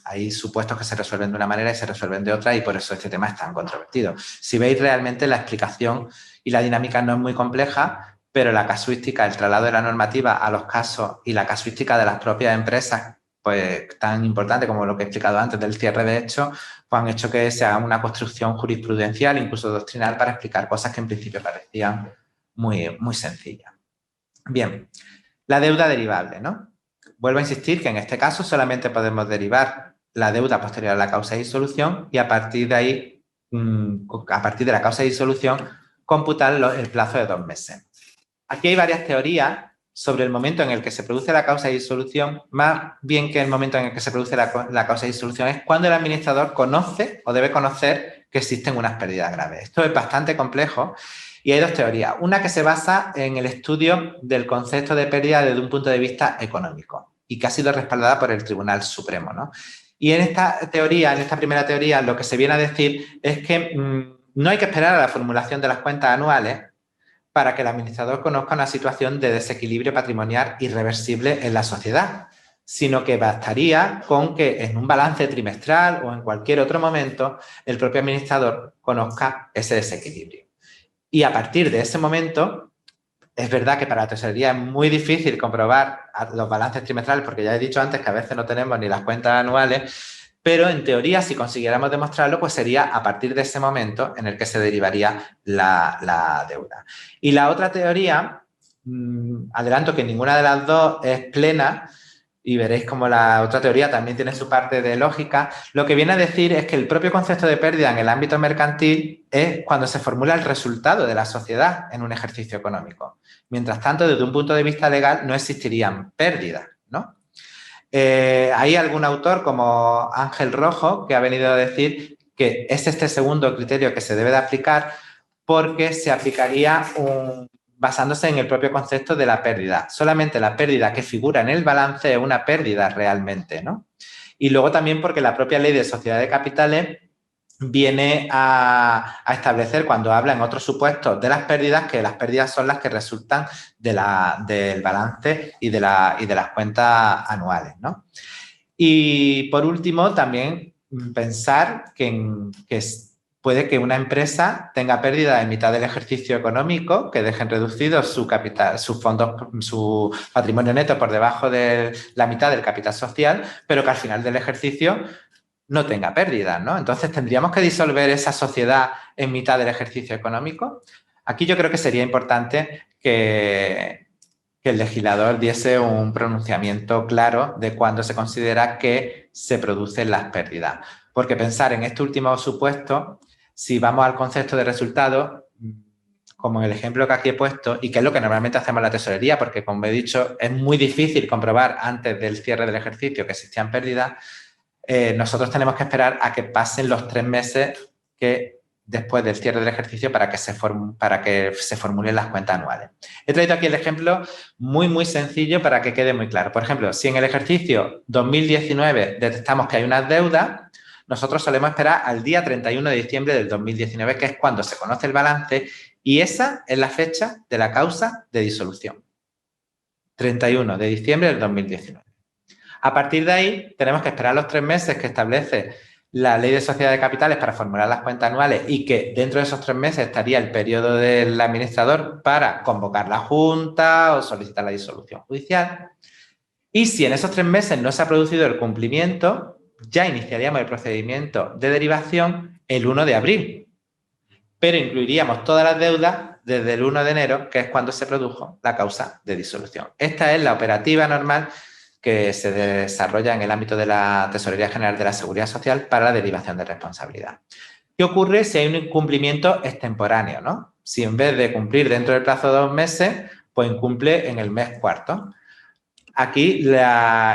hay supuestos que se resuelven de una manera y se resuelven de otra y por eso este tema es tan controvertido. Si veis, realmente la explicación y la dinámica no es muy compleja, pero la casuística, el traslado de la normativa a los casos y la casuística de las propias empresas, pues tan importante como lo que he explicado antes del cierre de hechos, pues han hecho que se haga una construcción jurisprudencial, incluso doctrinal, para explicar cosas que en principio parecían muy, muy sencillas. Bien, la deuda derivable, ¿no? Vuelvo a insistir que en este caso solamente podemos derivar la deuda posterior a la causa de disolución y a partir de ahí, a partir de la causa de disolución, computar el plazo de 2 meses. Aquí hay varias teorías sobre el momento en el que se produce la causa de disolución, más bien que el momento en el que se produce la causa de disolución es cuando el administrador conoce o debe conocer que existen unas pérdidas graves. Esto es bastante complejo y hay 2 teorías. Una que se basa en el estudio del concepto de pérdida desde un punto de vista económico y que ha sido respaldada por el Tribunal Supremo, ¿no? Y en esta teoría, en esta primera teoría, lo que se viene a decir es que no hay que esperar a la formulación de las cuentas anuales para que el administrador conozca una situación de desequilibrio patrimonial irreversible en la sociedad, sino que bastaría con que en un balance trimestral o en cualquier otro momento el propio administrador conozca ese desequilibrio. Y a partir de ese momento, es verdad que para la tesorería es muy difícil comprobar los balances trimestrales, porque ya he dicho antes que a veces no tenemos ni las cuentas anuales, pero en teoría, si consiguiéramos demostrarlo, pues sería a partir de ese momento en el que se derivaría la deuda. Y la otra teoría, adelanto que ninguna de las dos es plena, y veréis cómo la otra teoría también tiene su parte de lógica, lo que viene a decir es que el propio concepto de pérdida en el ámbito mercantil es cuando se formula el resultado de la sociedad en un ejercicio económico. Mientras tanto, desde un punto de vista legal, no existirían pérdidas, ¿no? Hay algún autor como Ángel Rojo que ha venido a decir que es este segundo criterio que se debe de aplicar porque se aplicaría basándose en el propio concepto de la pérdida. Solamente la pérdida que figura en el balance es una pérdida realmente, ¿no? Y luego también porque la propia ley de sociedad de capitales viene a establecer, cuando habla en otros supuestos de las pérdidas, que las pérdidas son las que resultan del balance y de las cuentas anuales, ¿no? Y por último, también pensar que puede que una empresa tenga pérdida en mitad del ejercicio económico, que dejen reducido su capital, sus fondos, su patrimonio neto por debajo de la mitad del capital social, pero que al final del ejercicio no tenga pérdidas, ¿no? Entonces, ¿tendríamos que disolver esa sociedad en mitad del ejercicio económico? Aquí yo creo que sería importante que el legislador diese un pronunciamiento claro de cuándo se considera que se producen las pérdidas. Porque pensar en este último supuesto, si vamos al concepto de resultado, como en el ejemplo que aquí he puesto, y que es lo que normalmente hacemos en la tesorería, porque como he dicho, es muy difícil comprobar antes del cierre del ejercicio que existían pérdidas, nosotros tenemos que esperar a que pasen los 3 meses que después del cierre del ejercicio para que se formulen las cuentas anuales. He traído aquí el ejemplo muy sencillo para que quede muy claro. Por ejemplo, si en el ejercicio 2019 detectamos que hay unas deudas, nosotros solemos esperar al día 31 de diciembre del 2019, que es cuando se conoce el balance, y esa es la fecha de la causa de disolución. 31 de diciembre del 2019. A partir de ahí, tenemos que esperar los 3 meses que establece la Ley de Sociedades de Capitales para formular las cuentas anuales y que dentro de esos 3 meses estaría el periodo del administrador para convocar la Junta o solicitar la disolución judicial. Y si en esos 3 meses no se ha producido el cumplimiento, ya iniciaríamos el procedimiento de derivación el 1 de abril. Pero incluiríamos todas las deudas desde el 1 de enero, que es cuando se produjo la causa de disolución. Esta es la operativa normal que se desarrolla en el ámbito de la Tesorería General de la Seguridad Social para la derivación de responsabilidad. ¿Qué ocurre si hay un incumplimiento extemporáneo, ¿no? Si en vez de cumplir dentro del plazo de 2 meses, pues incumple en el mes cuarto. Aquí,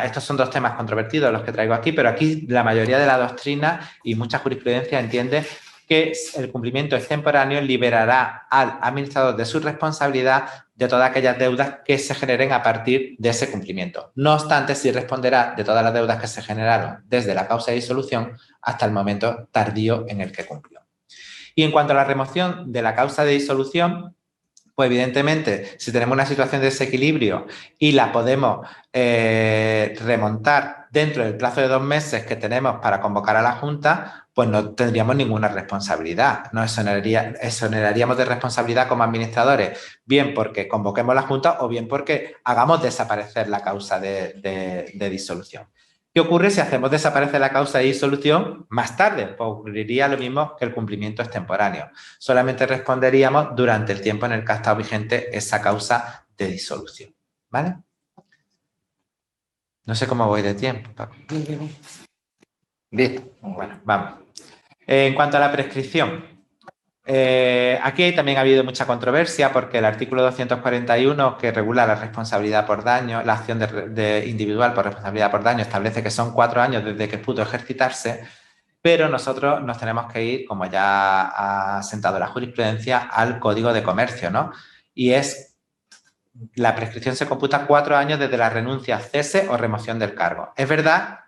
estos son 2 temas controvertidos los que traigo aquí, pero aquí la mayoría de la doctrina y mucha jurisprudencia entiende que el cumplimiento extemporáneo liberará al administrador de su responsabilidad de todas aquellas deudas que se generen a partir de ese cumplimiento. No obstante, sí responderá de todas las deudas que se generaron desde la causa de disolución hasta el momento tardío en el que cumplió. Y en cuanto a la remoción de la causa de disolución, pues evidentemente, si tenemos una situación de desequilibrio y la podemos remontar dentro del plazo de 2 meses que tenemos para convocar a la Junta, pues no tendríamos ninguna responsabilidad. Nos exoneraríamos de responsabilidad como administradores, bien porque convoquemos la Junta o bien porque hagamos desaparecer la causa de disolución. ¿Qué ocurre si hacemos desaparecer la causa de disolución más tarde? Pues ocurriría lo mismo que el cumplimiento extemporáneo. Solamente responderíamos durante el tiempo en el que ha estado vigente esa causa de disolución. ¿Vale? No sé cómo voy de tiempo, Paco. Bien. Bueno, vamos. En cuanto a la prescripción, aquí también ha habido mucha controversia porque el artículo 241 que regula la responsabilidad por daño, la acción individual por responsabilidad por daño, establece que son 4 años desde que pudo ejercitarse, pero nosotros nos tenemos que ir, como ya ha sentado la jurisprudencia, al Código de Comercio, ¿no? Y la prescripción se computa 4 años desde la renuncia, cese o remoción del cargo. Es verdad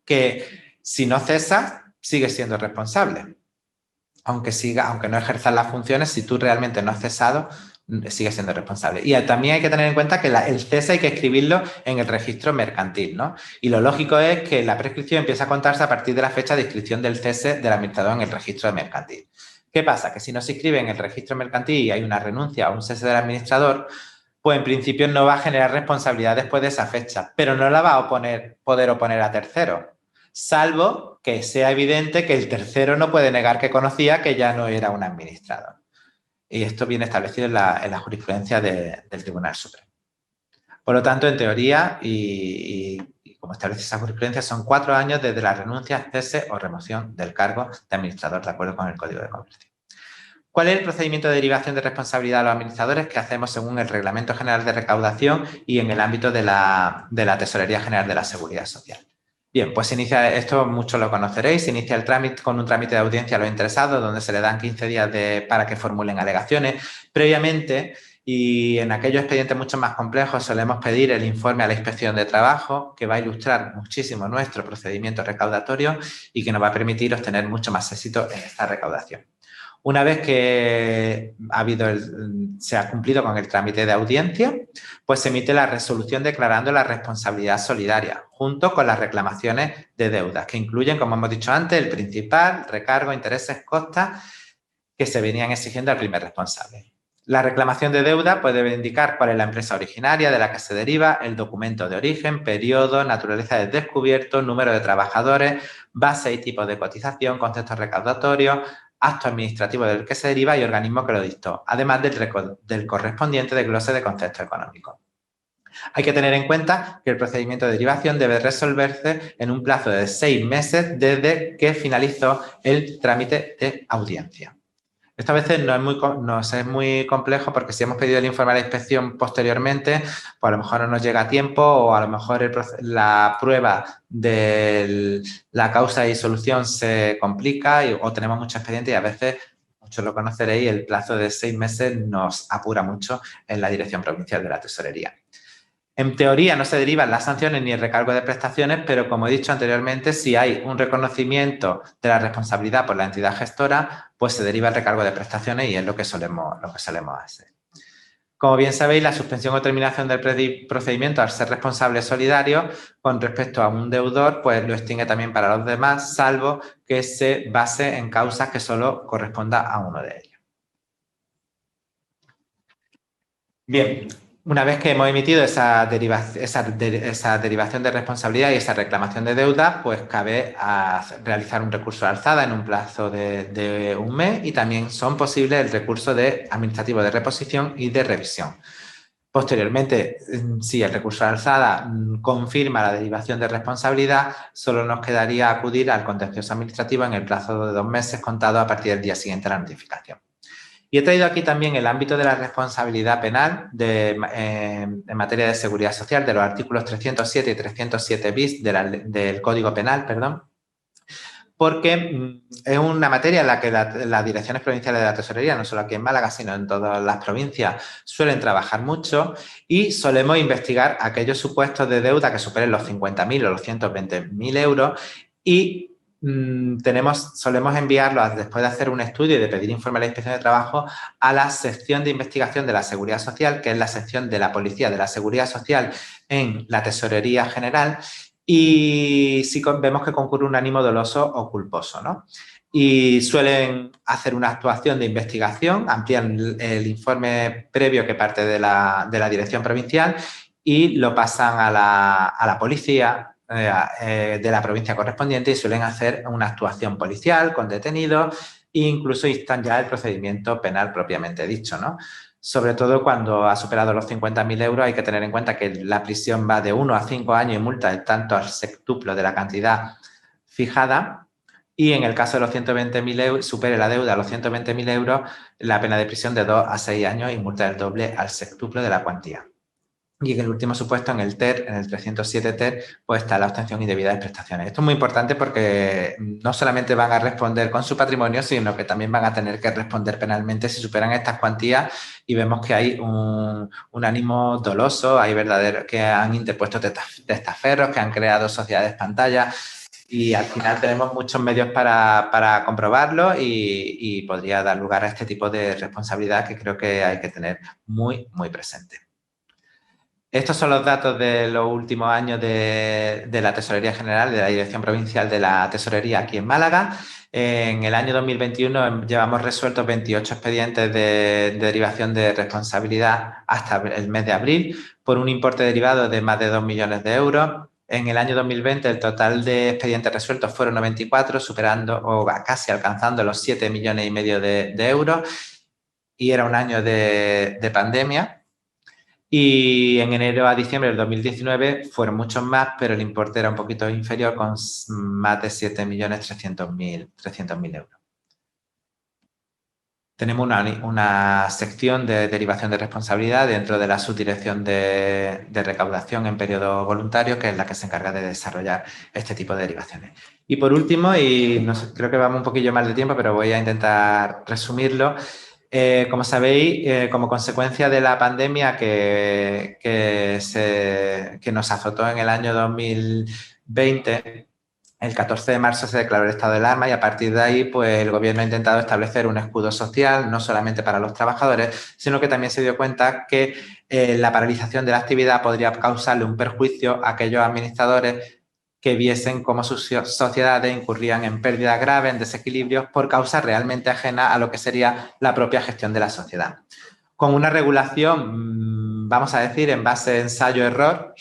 que si no cesas, sigues siendo responsable. Aunque no ejerzas las funciones, si tú realmente no has cesado, sigue siendo responsable. Y también hay que tener en cuenta que el cese hay que escribirlo en el registro mercantil, ¿no? Y lo lógico es que la prescripción empieza a contarse a partir de la fecha de inscripción del cese del administrador en el registro mercantil. ¿Qué pasa? Que si no se inscribe en el registro mercantil y hay una renuncia o un cese del administrador, pues en principio no va a generar responsabilidad después de esa fecha, pero no la va a poder oponer a terceros, salvo que sea evidente que el tercero no puede negar que conocía que ya no era un administrador. Y esto viene establecido en la jurisprudencia del Tribunal Supremo. Por lo tanto, en teoría, y como establece esa jurisprudencia, son 4 años desde la renuncia, cese o remoción del cargo de administrador, de acuerdo con el Código de Comercio. ¿Cuál es el procedimiento de derivación de responsabilidad a los administradores que hacemos según el Reglamento General de Recaudación y en el ámbito de la Tesorería General de la Seguridad Social? Bien, pues se inicia, esto muchos lo conoceréis, se inicia el trámite con un trámite de audiencia a los interesados, donde se le dan 15 días para que formulen alegaciones. Previamente, y en aquellos expedientes mucho más complejos, solemos pedir el informe a la Inspección de Trabajo, que va a ilustrar muchísimo nuestro procedimiento recaudatorio y que nos va a permitir obtener mucho más éxito en esta recaudación. Una vez que se ha cumplido con el trámite de audiencia, pues se emite la resolución declarando la responsabilidad solidaria, junto con las reclamaciones de deudas, que incluyen, como hemos dicho antes, el principal, recargo, intereses, costas, que se venían exigiendo al primer responsable. La reclamación de deuda pues debe indicar cuál es la empresa originaria de la que se deriva, el documento de origen, periodo, naturaleza del descubierto, número de trabajadores, base y tipo de cotización, conceptos recaudatorios, acto administrativo del que se deriva y organismo que lo dictó, además del correspondiente desglose de conceptos económicos. Hay que tener en cuenta que el procedimiento de derivación debe resolverse en un plazo de 6 meses desde que finalizó el trámite de audiencia. Esto a veces nos es muy complejo porque si hemos pedido el informe a la inspección posteriormente, pues a lo mejor no nos llega a tiempo o a lo mejor la prueba de la causa y solución se complica o tenemos mucho expediente y a veces, muchos lo conoceréis, el plazo de 6 meses nos apura mucho en la Dirección Provincial de la Tesorería. En teoría no se derivan las sanciones ni el recargo de prestaciones, pero como he dicho anteriormente, si hay un reconocimiento de la responsabilidad por la entidad gestora, pues se deriva el recargo de prestaciones y es lo que solemos hacer. Como bien sabéis, la suspensión o terminación del procedimiento al ser responsable solidario con respecto a un deudor, pues lo extingue también para los demás, salvo que se base en causas que solo corresponda a uno de ellos. Bien. Una vez que hemos emitido esa derivación de responsabilidad y esa reclamación de deuda, pues cabe realizar un recurso de alzada en un plazo de 1 mes y también son posibles el recurso administrativo de reposición y de revisión. Posteriormente, si el recurso de alzada confirma la derivación de responsabilidad, solo nos quedaría acudir al contencioso administrativo en el plazo de 2 meses contado a partir del día siguiente a la notificación. Y he traído aquí también el ámbito de la responsabilidad penal en materia de seguridad social de los artículos 307 y 307 bis del Código Penal, porque es una materia en la que las direcciones provinciales de la tesorería, no solo aquí en Málaga, sino en todas las provincias, suelen trabajar mucho y solemos investigar aquellos supuestos de deuda que superen los 50.000 o los 120.000 euros y solemos enviarlos después de hacer un estudio y de pedir informe a la Inspección de Trabajo a la sección de investigación de la Seguridad Social, que es la sección de la Policía de la Seguridad Social en la Tesorería General, y si vemos que concurre un ánimo doloso o culposo, ¿no? Y suelen hacer una actuación de investigación, amplían el informe previo que parte de la dirección provincial y lo pasan a la policía de la provincia correspondiente y suelen hacer una actuación policial con detenidos e incluso instan ya el procedimiento penal propiamente dicho, ¿no? Sobre todo cuando ha superado los 50.000 euros hay que tener en cuenta que la prisión va de 1 a 5 años y multa del tanto al sextuplo de la cantidad fijada y en el caso de los 120.000 euros, supere la deuda a los 120.000 euros, la pena de prisión de 2 a 6 años y multa del doble al sextuplo de la cuantía. Y en el último supuesto, en el TER, en el 307 TER, pues está la obtención indebida de prestaciones. Esto es muy importante porque no solamente van a responder con su patrimonio, sino que también van a tener que responder penalmente si superan estas cuantías y vemos que hay un ánimo doloso, hay verdaderos que han interpuesto testaferros, que han creado sociedades pantalla y al final tenemos muchos medios para comprobarlo y podría dar lugar a este tipo de responsabilidad que creo que hay que tener muy, muy presente. Estos son los datos de los últimos años de la Tesorería General, de la Dirección Provincial de la Tesorería aquí en Málaga. En el año 2021 llevamos resueltos 28 expedientes de derivación de responsabilidad hasta el mes de abril por un importe derivado de más de 2 millones de euros. En el año 2020 el total de expedientes resueltos fueron 94, superando o casi alcanzando los 7 millones y medio de euros, y era un año de pandemia. Y en enero a diciembre del 2019 fueron muchos más, pero el importe era un poquito inferior, con más de 7.300.000 euros. Tenemos una sección de derivación de responsabilidad dentro de la subdirección de recaudación en periodo voluntario, que es la que se encarga de desarrollar este tipo de derivaciones. Y por último, y no sé, creo que vamos un poquillo más de tiempo, pero voy a intentar resumirlo. Como sabéis, como consecuencia de la pandemia que nos azotó en el año 2020, el 14 de marzo se declaró el estado de alarma y a partir de ahí pues, el gobierno ha intentado establecer un escudo social, no solamente para los trabajadores, sino que también se dio cuenta que la paralización de la actividad podría causarle un perjuicio a aquellos administradores que viesen cómo sus sociedades incurrían en pérdidas graves, en desequilibrios, por causas realmente ajenas a lo que sería la propia gestión de la sociedad. Con una regulación, vamos a decir, en base a ensayo-error,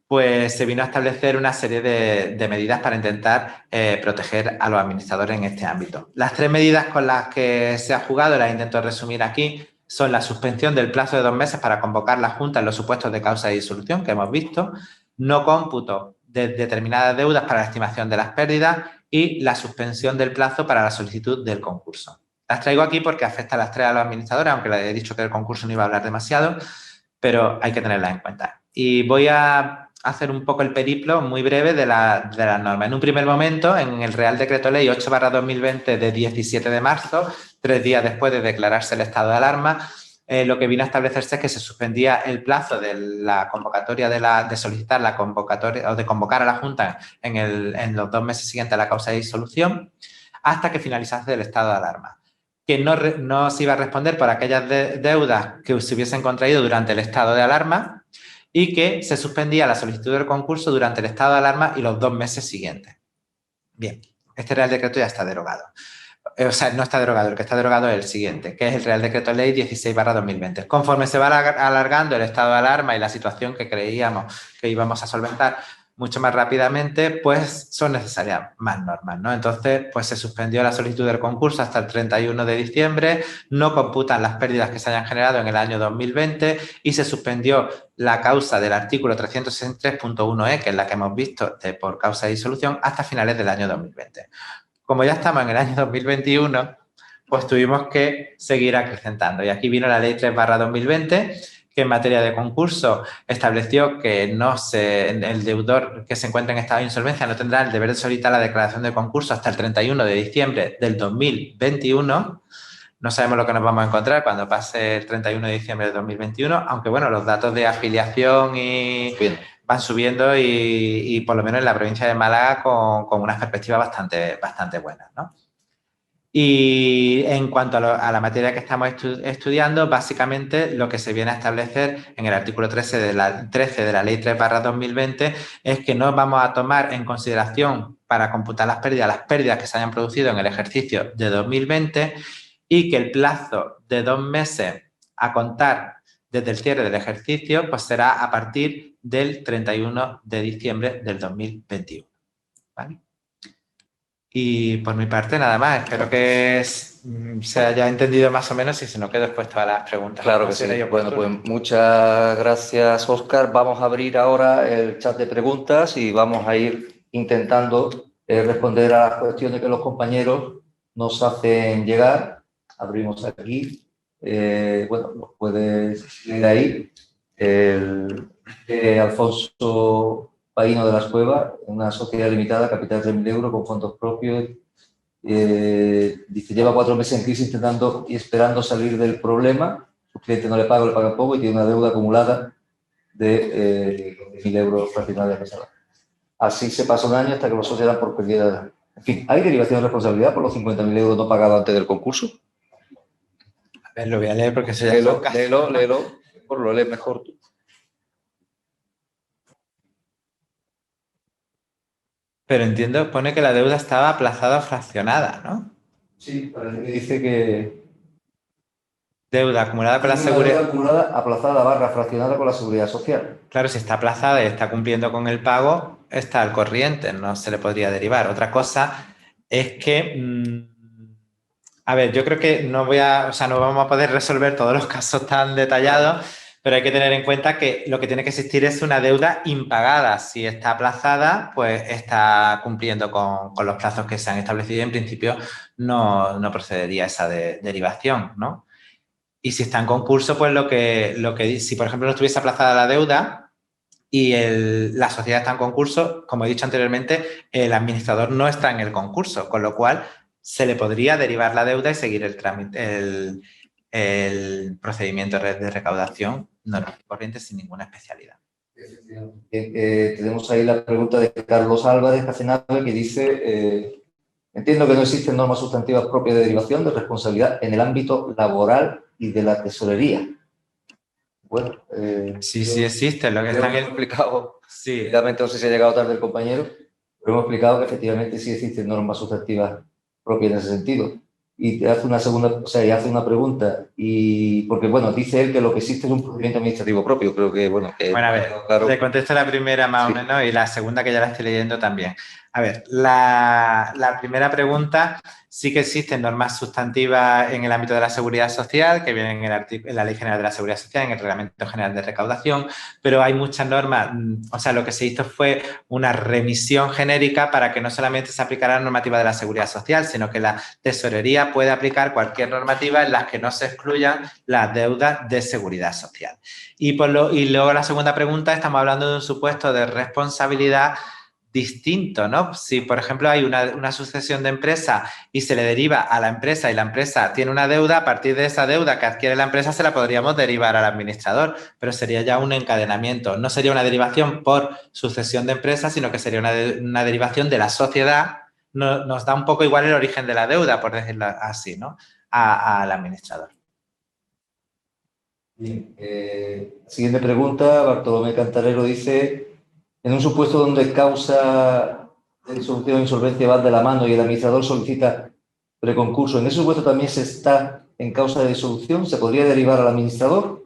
pues se vino a establecer una serie de medidas para intentar proteger a los administradores en este ámbito. Las 3 medidas con las que se ha jugado, las intento resumir aquí, son la suspensión del plazo de 2 meses para convocar la Junta en los supuestos de causa de disolución que hemos visto, no cómputo de determinadas deudas para la estimación de las pérdidas y la suspensión del plazo para la solicitud del concurso. Las traigo aquí porque afecta a las 3 a los administradores, aunque les he dicho que el concurso no iba a hablar demasiado, pero hay que tenerlas en cuenta. Y voy a hacer un poco el periplo muy breve de las normas. En un primer momento, en el Real Decreto Ley 8/2020 de 17 de marzo, 3 días después de declararse el estado de alarma, lo que vino a establecerse es que se suspendía el plazo de la convocatoria de solicitar la convocatoria o de convocar a la Junta en los 2 meses siguientes a la causa de disolución hasta que finalizase el estado de alarma, que no se iba a responder por aquellas deudas que se hubiesen contraído durante el estado de alarma y que se suspendía la solicitud del concurso durante el estado de alarma y los 2 meses siguientes. Bien, este Real Decreto ya está derogado. O sea, no está derogado, el que está derogado es el siguiente, que es el Real Decreto Ley 16/2020. Conforme se va alargando el estado de alarma y la situación que creíamos que íbamos a solventar mucho más rápidamente, pues son necesarias más normas, ¿no? Entonces, pues se suspendió la solicitud del concurso hasta el 31 de diciembre, no computan las pérdidas que se hayan generado en el año 2020 y se suspendió la causa del artículo 363.1e, que es la que hemos visto por causa de disolución, hasta finales del año 2020. Como ya estamos en el año 2021, pues tuvimos que seguir acrecentando. Y aquí vino la Ley 3/2020, que en materia de concurso estableció que el deudor que se encuentra en estado de insolvencia no tendrá el deber de solicitar la declaración de concurso hasta el 31 de diciembre del 2021. No sabemos lo que nos vamos a encontrar cuando pase el 31 de diciembre de 2021, aunque bueno, los datos de afiliación van subiendo y por lo menos en la provincia de Málaga con unas perspectivas bastante buenas, ¿no? Y en cuanto a la materia que estamos estudiando, básicamente lo que se viene a establecer en el artículo 13 de la Ley 3/2020 es que no vamos a tomar en consideración para computar las pérdidas que se hayan producido en el ejercicio de 2020 y que el plazo de 2 meses a contar desde el cierre del ejercicio pues será a partir del 31 de diciembre del 2021. ¿Vale? Y por mi parte nada más, espero que se haya entendido más o menos y si no quedo expuesto a las preguntas. Claro que sí. Bueno, pues muchas gracias, Óscar. Vamos a abrir ahora el chat de preguntas y vamos a ir intentando responder a las cuestiones que los compañeros nos hacen llegar. Abrimos aquí. Bueno, nos puedes leer ahí. Alfonso Paíno de las Cuevas, una sociedad limitada, capital de 1.000 euros, con fondos propios. Dice, lleva 4 meses en crisis intentando y esperando salir del problema. Su cliente no le paga poco y tiene una deuda acumulada de 1.000 euros prácticamente pesada. Así se pasa un año hasta que los socios dan por perdida. En fin, ¿hay derivación de responsabilidad por los 50.000 euros no pagados antes del concurso? A ver, lo voy a leer porque eso ya léelo, por lo lees mejor tú. Pero entiendo, pone que la deuda estaba aplazada o fraccionada, ¿no? Sí, parece que dice que... Deuda acumulada con la Deuda seguridad. acumulada, aplazada / fraccionada con la seguridad social. Claro, si está aplazada y está cumpliendo con el pago, está al corriente, no se le podría derivar. Otra cosa es que, a ver, yo creo que no vamos a poder resolver todos los casos tan detallados, pero hay que tener en cuenta que lo que tiene que existir es una deuda impagada. Si está aplazada, pues está cumpliendo con los plazos que se han establecido y en principio no procedería esa derivación, ¿no? Y si está en concurso, pues si por ejemplo no estuviese aplazada la deuda y la sociedad está en concurso, como he dicho anteriormente, el administrador no está en el concurso, con lo cual se le podría derivar la deuda y seguir el trámite, el procedimiento de recaudación normal y corriente sin ninguna especialidad. Tenemos ahí la pregunta de Carlos Álvarez Cacenave que dice, entiendo que no existen normas sustantivas propias de derivación de responsabilidad en el ámbito laboral y de la tesorería. Bueno, sí existe, lo que está bien explicado. Sí. Realmente no sé si ha llegado tarde el compañero, pero hemos explicado que efectivamente sí existen normas sustantivas propias en ese sentido. Y te hace una segunda, o sea, y hace una pregunta, y porque, bueno, dice él que lo que existe es un procedimiento administrativo propio, creo que, bueno, a ver, claro. Le contesto la primera más o menos y la segunda que ya la estoy leyendo también. A ver, la primera pregunta, sí que existen normas sustantivas en el ámbito de la seguridad social, que vienen en la Ley General de la Seguridad Social, en el Reglamento General de Recaudación, pero hay muchas normas, o sea, lo que se hizo fue una remisión genérica para que no solamente se aplicara la normativa de la seguridad social, sino que la tesorería puede aplicar cualquier normativa en las que no se excluyan las deudas de seguridad social. Y luego la segunda pregunta, estamos hablando de un supuesto de responsabilidad distinto, ¿no? Si, por ejemplo, hay una sucesión de empresas y se le deriva a la empresa y la empresa tiene una deuda, a partir de esa deuda que adquiere la empresa se la podríamos derivar al administrador, pero sería ya un encadenamiento. No sería una derivación por sucesión de empresas, sino que sería una derivación de la sociedad. Nos da un poco igual el origen de la deuda, por decirlo así, ¿no? Al administrador. Bien, siguiente pregunta, Bartolomé Cantarero dice, en un supuesto donde causa de disolución o insolvencia van de la mano y el administrador solicita preconcurso, ¿en ese supuesto también se está en causa de disolución? ¿Se podría derivar al administrador?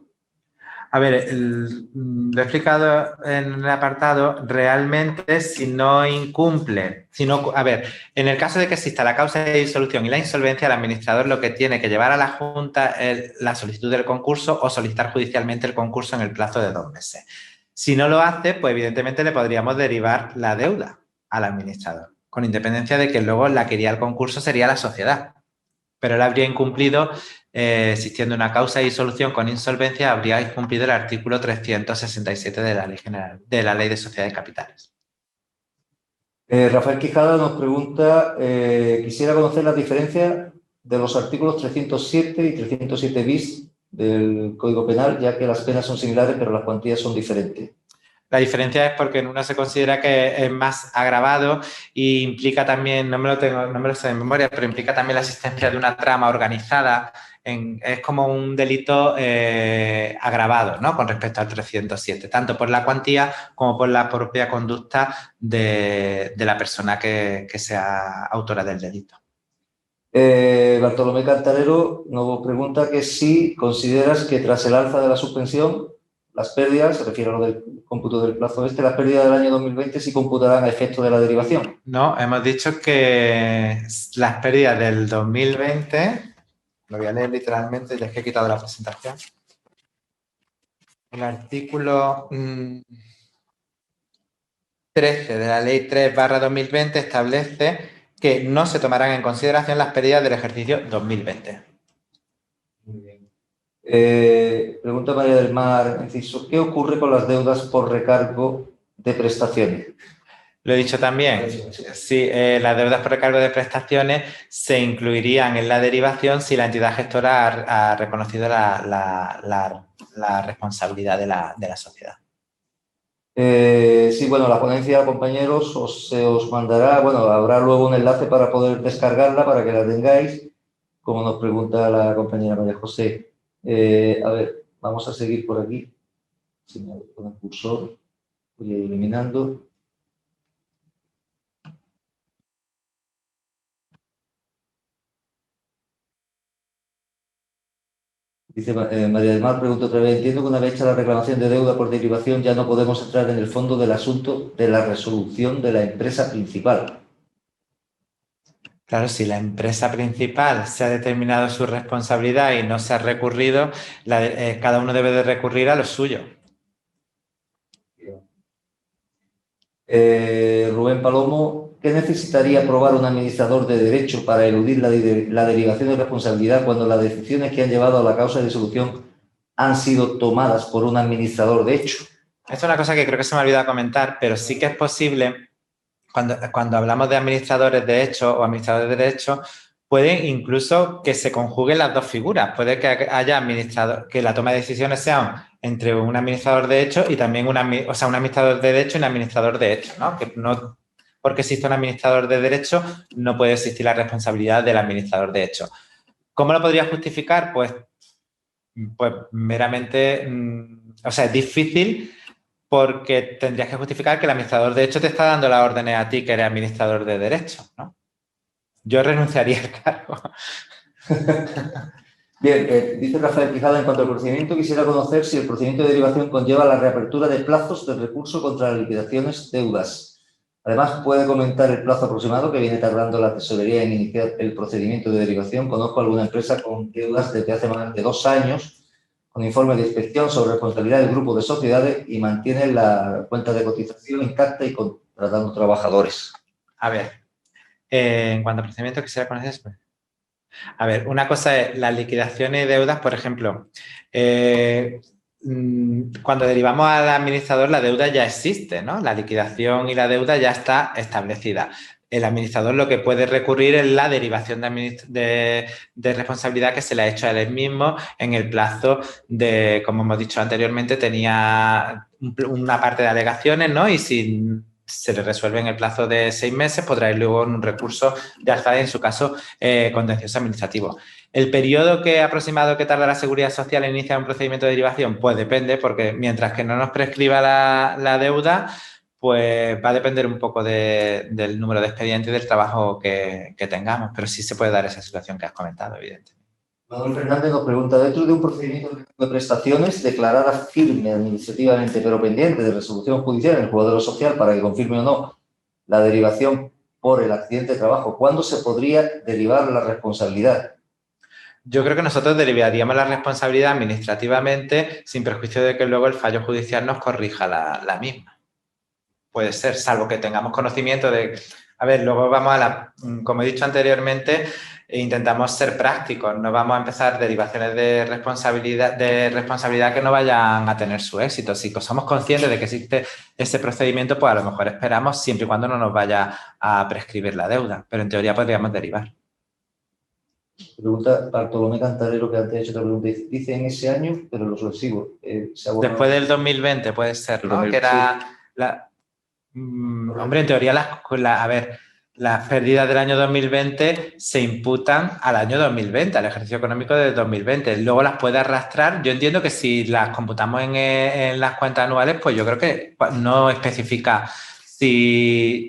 A ver, lo he explicado en el apartado, realmente si no incumple, a ver, en el caso de que exista la causa de disolución y la insolvencia, el administrador lo que tiene que llevar a la Junta es la solicitud del concurso o solicitar judicialmente el concurso en el plazo de 2 meses. Si no lo hace, pues evidentemente le podríamos derivar la deuda al administrador, con independencia de que luego la que iría al concurso sería la sociedad. Pero él habría incumplido, existiendo una causa de disolución con insolvencia, habría incumplido el artículo 367 de la Ley General, de la Ley de Sociedades Capitales. Rafael Quijada nos pregunta, quisiera conocer las diferencias de los artículos 307 y 307 bis del Código Penal, ya que las penas son similares, pero las cuantías son diferentes. La diferencia es porque en uno se considera que es más agravado y implica también, no me lo sé de memoria, pero implica también la existencia de una trama organizada. Es como un delito agravado, ¿no? Con respecto al 307, tanto por la cuantía como por la propia conducta de la persona que sea autora del delito. Bartolomé Cantarero nos pregunta que si consideras que tras el alza de la suspensión, las pérdidas, se refiere a lo del cómputo del plazo las pérdidas del año 2020 sí computarán a efecto de la derivación. No, hemos dicho que las pérdidas del 2020, lo voy a leer literalmente, ya que he quitado la presentación. El artículo 13 de la Ley 3/2020 establece que no se tomarán en consideración las pérdidas del ejercicio 2020. Muy bien. Pregunta María del Mar, ¿qué ocurre con las deudas por recargo de prestaciones? Lo he dicho también, sí, las deudas por recargo de prestaciones se incluirían en la derivación si la entidad gestora ha reconocido la responsabilidad de la sociedad. Sí, bueno, la ponencia, compañeros, se os mandará, bueno, habrá luego un enlace para poder descargarla, para que la tengáis, como nos pregunta la compañera María José. A ver, vamos a seguir por aquí. Si me pone el cursor, voy a ir eliminando. Dice María del Mar, pregunta otra vez, entiendo que una vez hecha la reclamación de deuda por derivación ya no podemos entrar en el fondo del asunto de la resolución de la empresa principal. Claro, si la empresa principal se ha determinado su responsabilidad y no se ha recurrido, cada uno debe de recurrir a lo suyo. Rubén Palomo, ¿qué necesitaría probar un administrador de derecho para eludir la derivación de responsabilidad cuando las decisiones que han llevado a la causa de disolución han sido tomadas por un administrador de hecho? Esto es una cosa que creo que se me ha olvidado comentar, pero sí que es posible, cuando hablamos de administradores de hecho o administradores de derecho, puede incluso que se conjuguen las dos figuras. Puede que haya que la toma de decisiones sea entre un administrador de hecho y también un administrador de derecho y un administrador de hecho, ¿no? Que no, porque existe un administrador de derecho, no puede existir la responsabilidad del administrador de hecho. ¿Cómo lo podría justificar? Pues meramente, o sea, es difícil porque tendrías que justificar que el administrador de hecho te está dando las órdenes a ti que eres administrador de derecho, ¿no? Yo renunciaría al cargo. Bien, dice Rafael Quijada, en cuanto al procedimiento, quisiera conocer si el procedimiento de derivación conlleva la reapertura de plazos de recurso contra las liquidaciones deudas. Además, puede comentar el plazo aproximado que viene tardando la tesorería en iniciar el procedimiento de derivación. Conozco alguna empresa con deudas desde hace más de 2 años, con informe de inspección sobre responsabilidad del grupo de sociedades y mantiene la cuenta de cotización intacta y contratando trabajadores. A ver, en cuanto al procedimiento, quisiera conocer eso. A ver, una cosa es las liquidaciones y deudas, por ejemplo, cuando derivamos al administrador la deuda ya existe, ¿no? La liquidación y la deuda ya está establecida. El administrador lo que puede recurrir es la derivación de responsabilidad que se le ha hecho a él mismo en el plazo de, como hemos dicho anteriormente, tenía una parte de alegaciones, ¿no? Y si se le resuelve en el plazo de 6 meses, podrá ir luego en un recurso de alzada, en su caso, contencioso administrativo. ¿El periodo aproximado que tarda la Seguridad Social en iniciar un procedimiento de derivación? Pues depende, porque mientras que no nos prescriba la deuda, pues va a depender un poco del número de expedientes y del trabajo que tengamos, pero sí se puede dar esa situación que has comentado, evidentemente. Manuel Fernández nos pregunta, dentro de un procedimiento de prestaciones declarada firme administrativamente pero pendiente de resolución judicial en el juzgado social para que confirme o no la derivación por el accidente de trabajo, ¿cuándo se podría derivar la responsabilidad? Yo creo que nosotros derivaríamos la responsabilidad administrativamente sin perjuicio de que luego el fallo judicial nos corrija la misma. Puede ser, salvo que tengamos conocimiento de... A ver, luego vamos como he dicho anteriormente, intentamos ser prácticos, no vamos a empezar derivaciones de responsabilidad que no vayan a tener su éxito. Si somos conscientes de que existe ese procedimiento, pues a lo mejor esperamos siempre y cuando no nos vaya a prescribir la deuda, pero en teoría podríamos derivar. Pregunta Bartolomé Cantarero, que antes ha hecho otra pregunta, dice en ese año, pero lo sigo. Después del 2020 puede ser, ¿no? Que era... hombre, en teoría, las pérdidas del año 2020 se imputan al año 2020, al ejercicio económico del 2020. Luego las puede arrastrar. Yo entiendo que si las computamos en las cuentas anuales, pues yo creo que no especifica si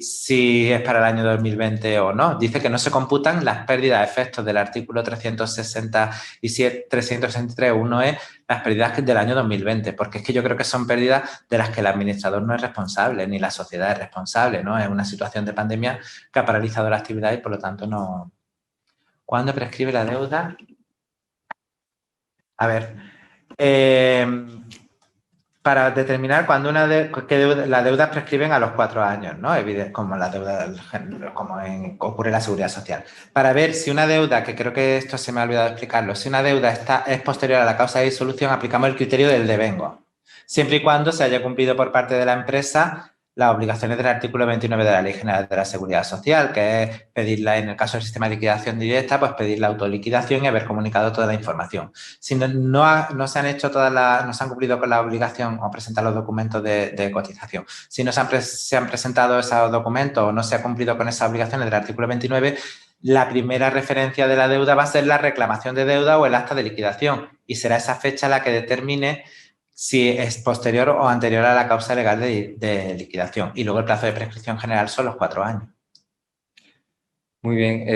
es para el año 2020 o no. Dice que no se computan las pérdidas a efectos del artículo 367, 363.1e, las pérdidas del año 2020, porque es que yo creo que son pérdidas de las que el administrador no es responsable, ni la sociedad es responsable, ¿no? Es una situación de pandemia que ha paralizado la actividad y por lo tanto no... ¿Cuándo prescribe la deuda? A ver, para determinar cuándo las deudas prescriben a los 4 años, ¿no? Como la deuda, ocurre en la Seguridad Social. Para ver si una deuda, que creo que esto se me ha olvidado explicarlo, si una deuda es posterior a la causa de disolución, aplicamos el criterio del devengo, siempre y cuando se haya cumplido por parte de la empresa las obligaciones del artículo 29 de la Ley General de la Seguridad Social, que es pedirla, en el caso del sistema de liquidación directa, pues pedir la autoliquidación y haber comunicado toda la información. Si no se han hecho no se han cumplido con la obligación o presentar los documentos de cotización, si no se han presentado esos documentos o no se ha cumplido con esas obligaciones del artículo 29, la primera referencia de la deuda va a ser la reclamación de deuda o el acta de liquidación, y será esa fecha la que determine si es posterior o anterior a la causa legal de liquidación. Y luego el plazo de prescripción general son los 4 años. Muy bien.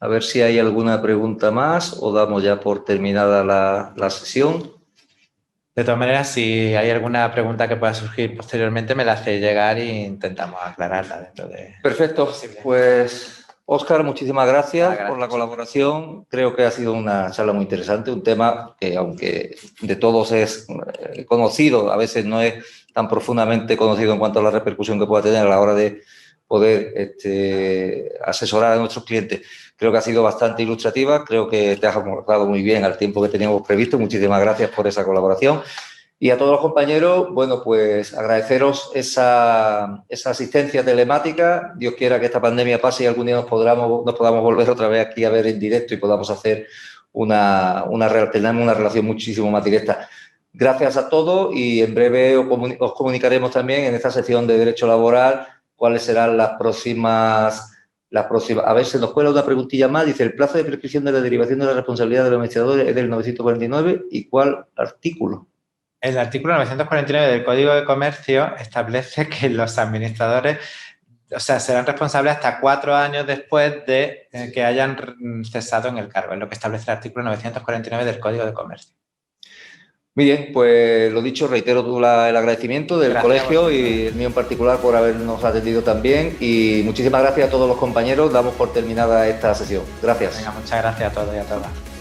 A ver si hay alguna pregunta más o damos ya por terminada la sesión. De todas maneras, si hay alguna pregunta que pueda surgir posteriormente, me la hace llegar e intentamos aclararla dentro de... Perfecto. Pues, Óscar, muchísimas gracias por la colaboración. Creo que ha sido una charla muy interesante, un tema que, aunque de todos es conocido, a veces no es tan profundamente conocido en cuanto a la repercusión que pueda tener a la hora de poder asesorar a nuestros clientes. Creo que ha sido bastante ilustrativa, creo que te has amortado muy bien al tiempo que teníamos previsto. Muchísimas gracias por esa colaboración. Y a todos los compañeros, bueno, pues agradeceros esa asistencia telemática. Dios quiera que esta pandemia pase y algún día nos podamos volver otra vez aquí a ver en directo y podamos hacer tener una relación muchísimo más directa. Gracias a todos y en breve os comunicaremos también en esta sección de Derecho Laboral cuáles serán las próximas. A ver, se nos cuela una preguntilla más. Dice, el plazo de prescripción de la derivación de la responsabilidad de los administradores es del 949. ¿Y cuál artículo? El artículo 949 del Código de Comercio establece que los administradores, serán responsables hasta 4 años después de que hayan cesado en el cargo. Es lo que establece el artículo 949 del Código de Comercio. Muy bien, pues lo dicho, reitero el agradecimiento del colegio y el mío en particular por habernos atendido también. Y muchísimas gracias a todos los compañeros. Damos por terminada esta sesión. Gracias. Venga, muchas gracias a todos y a todas.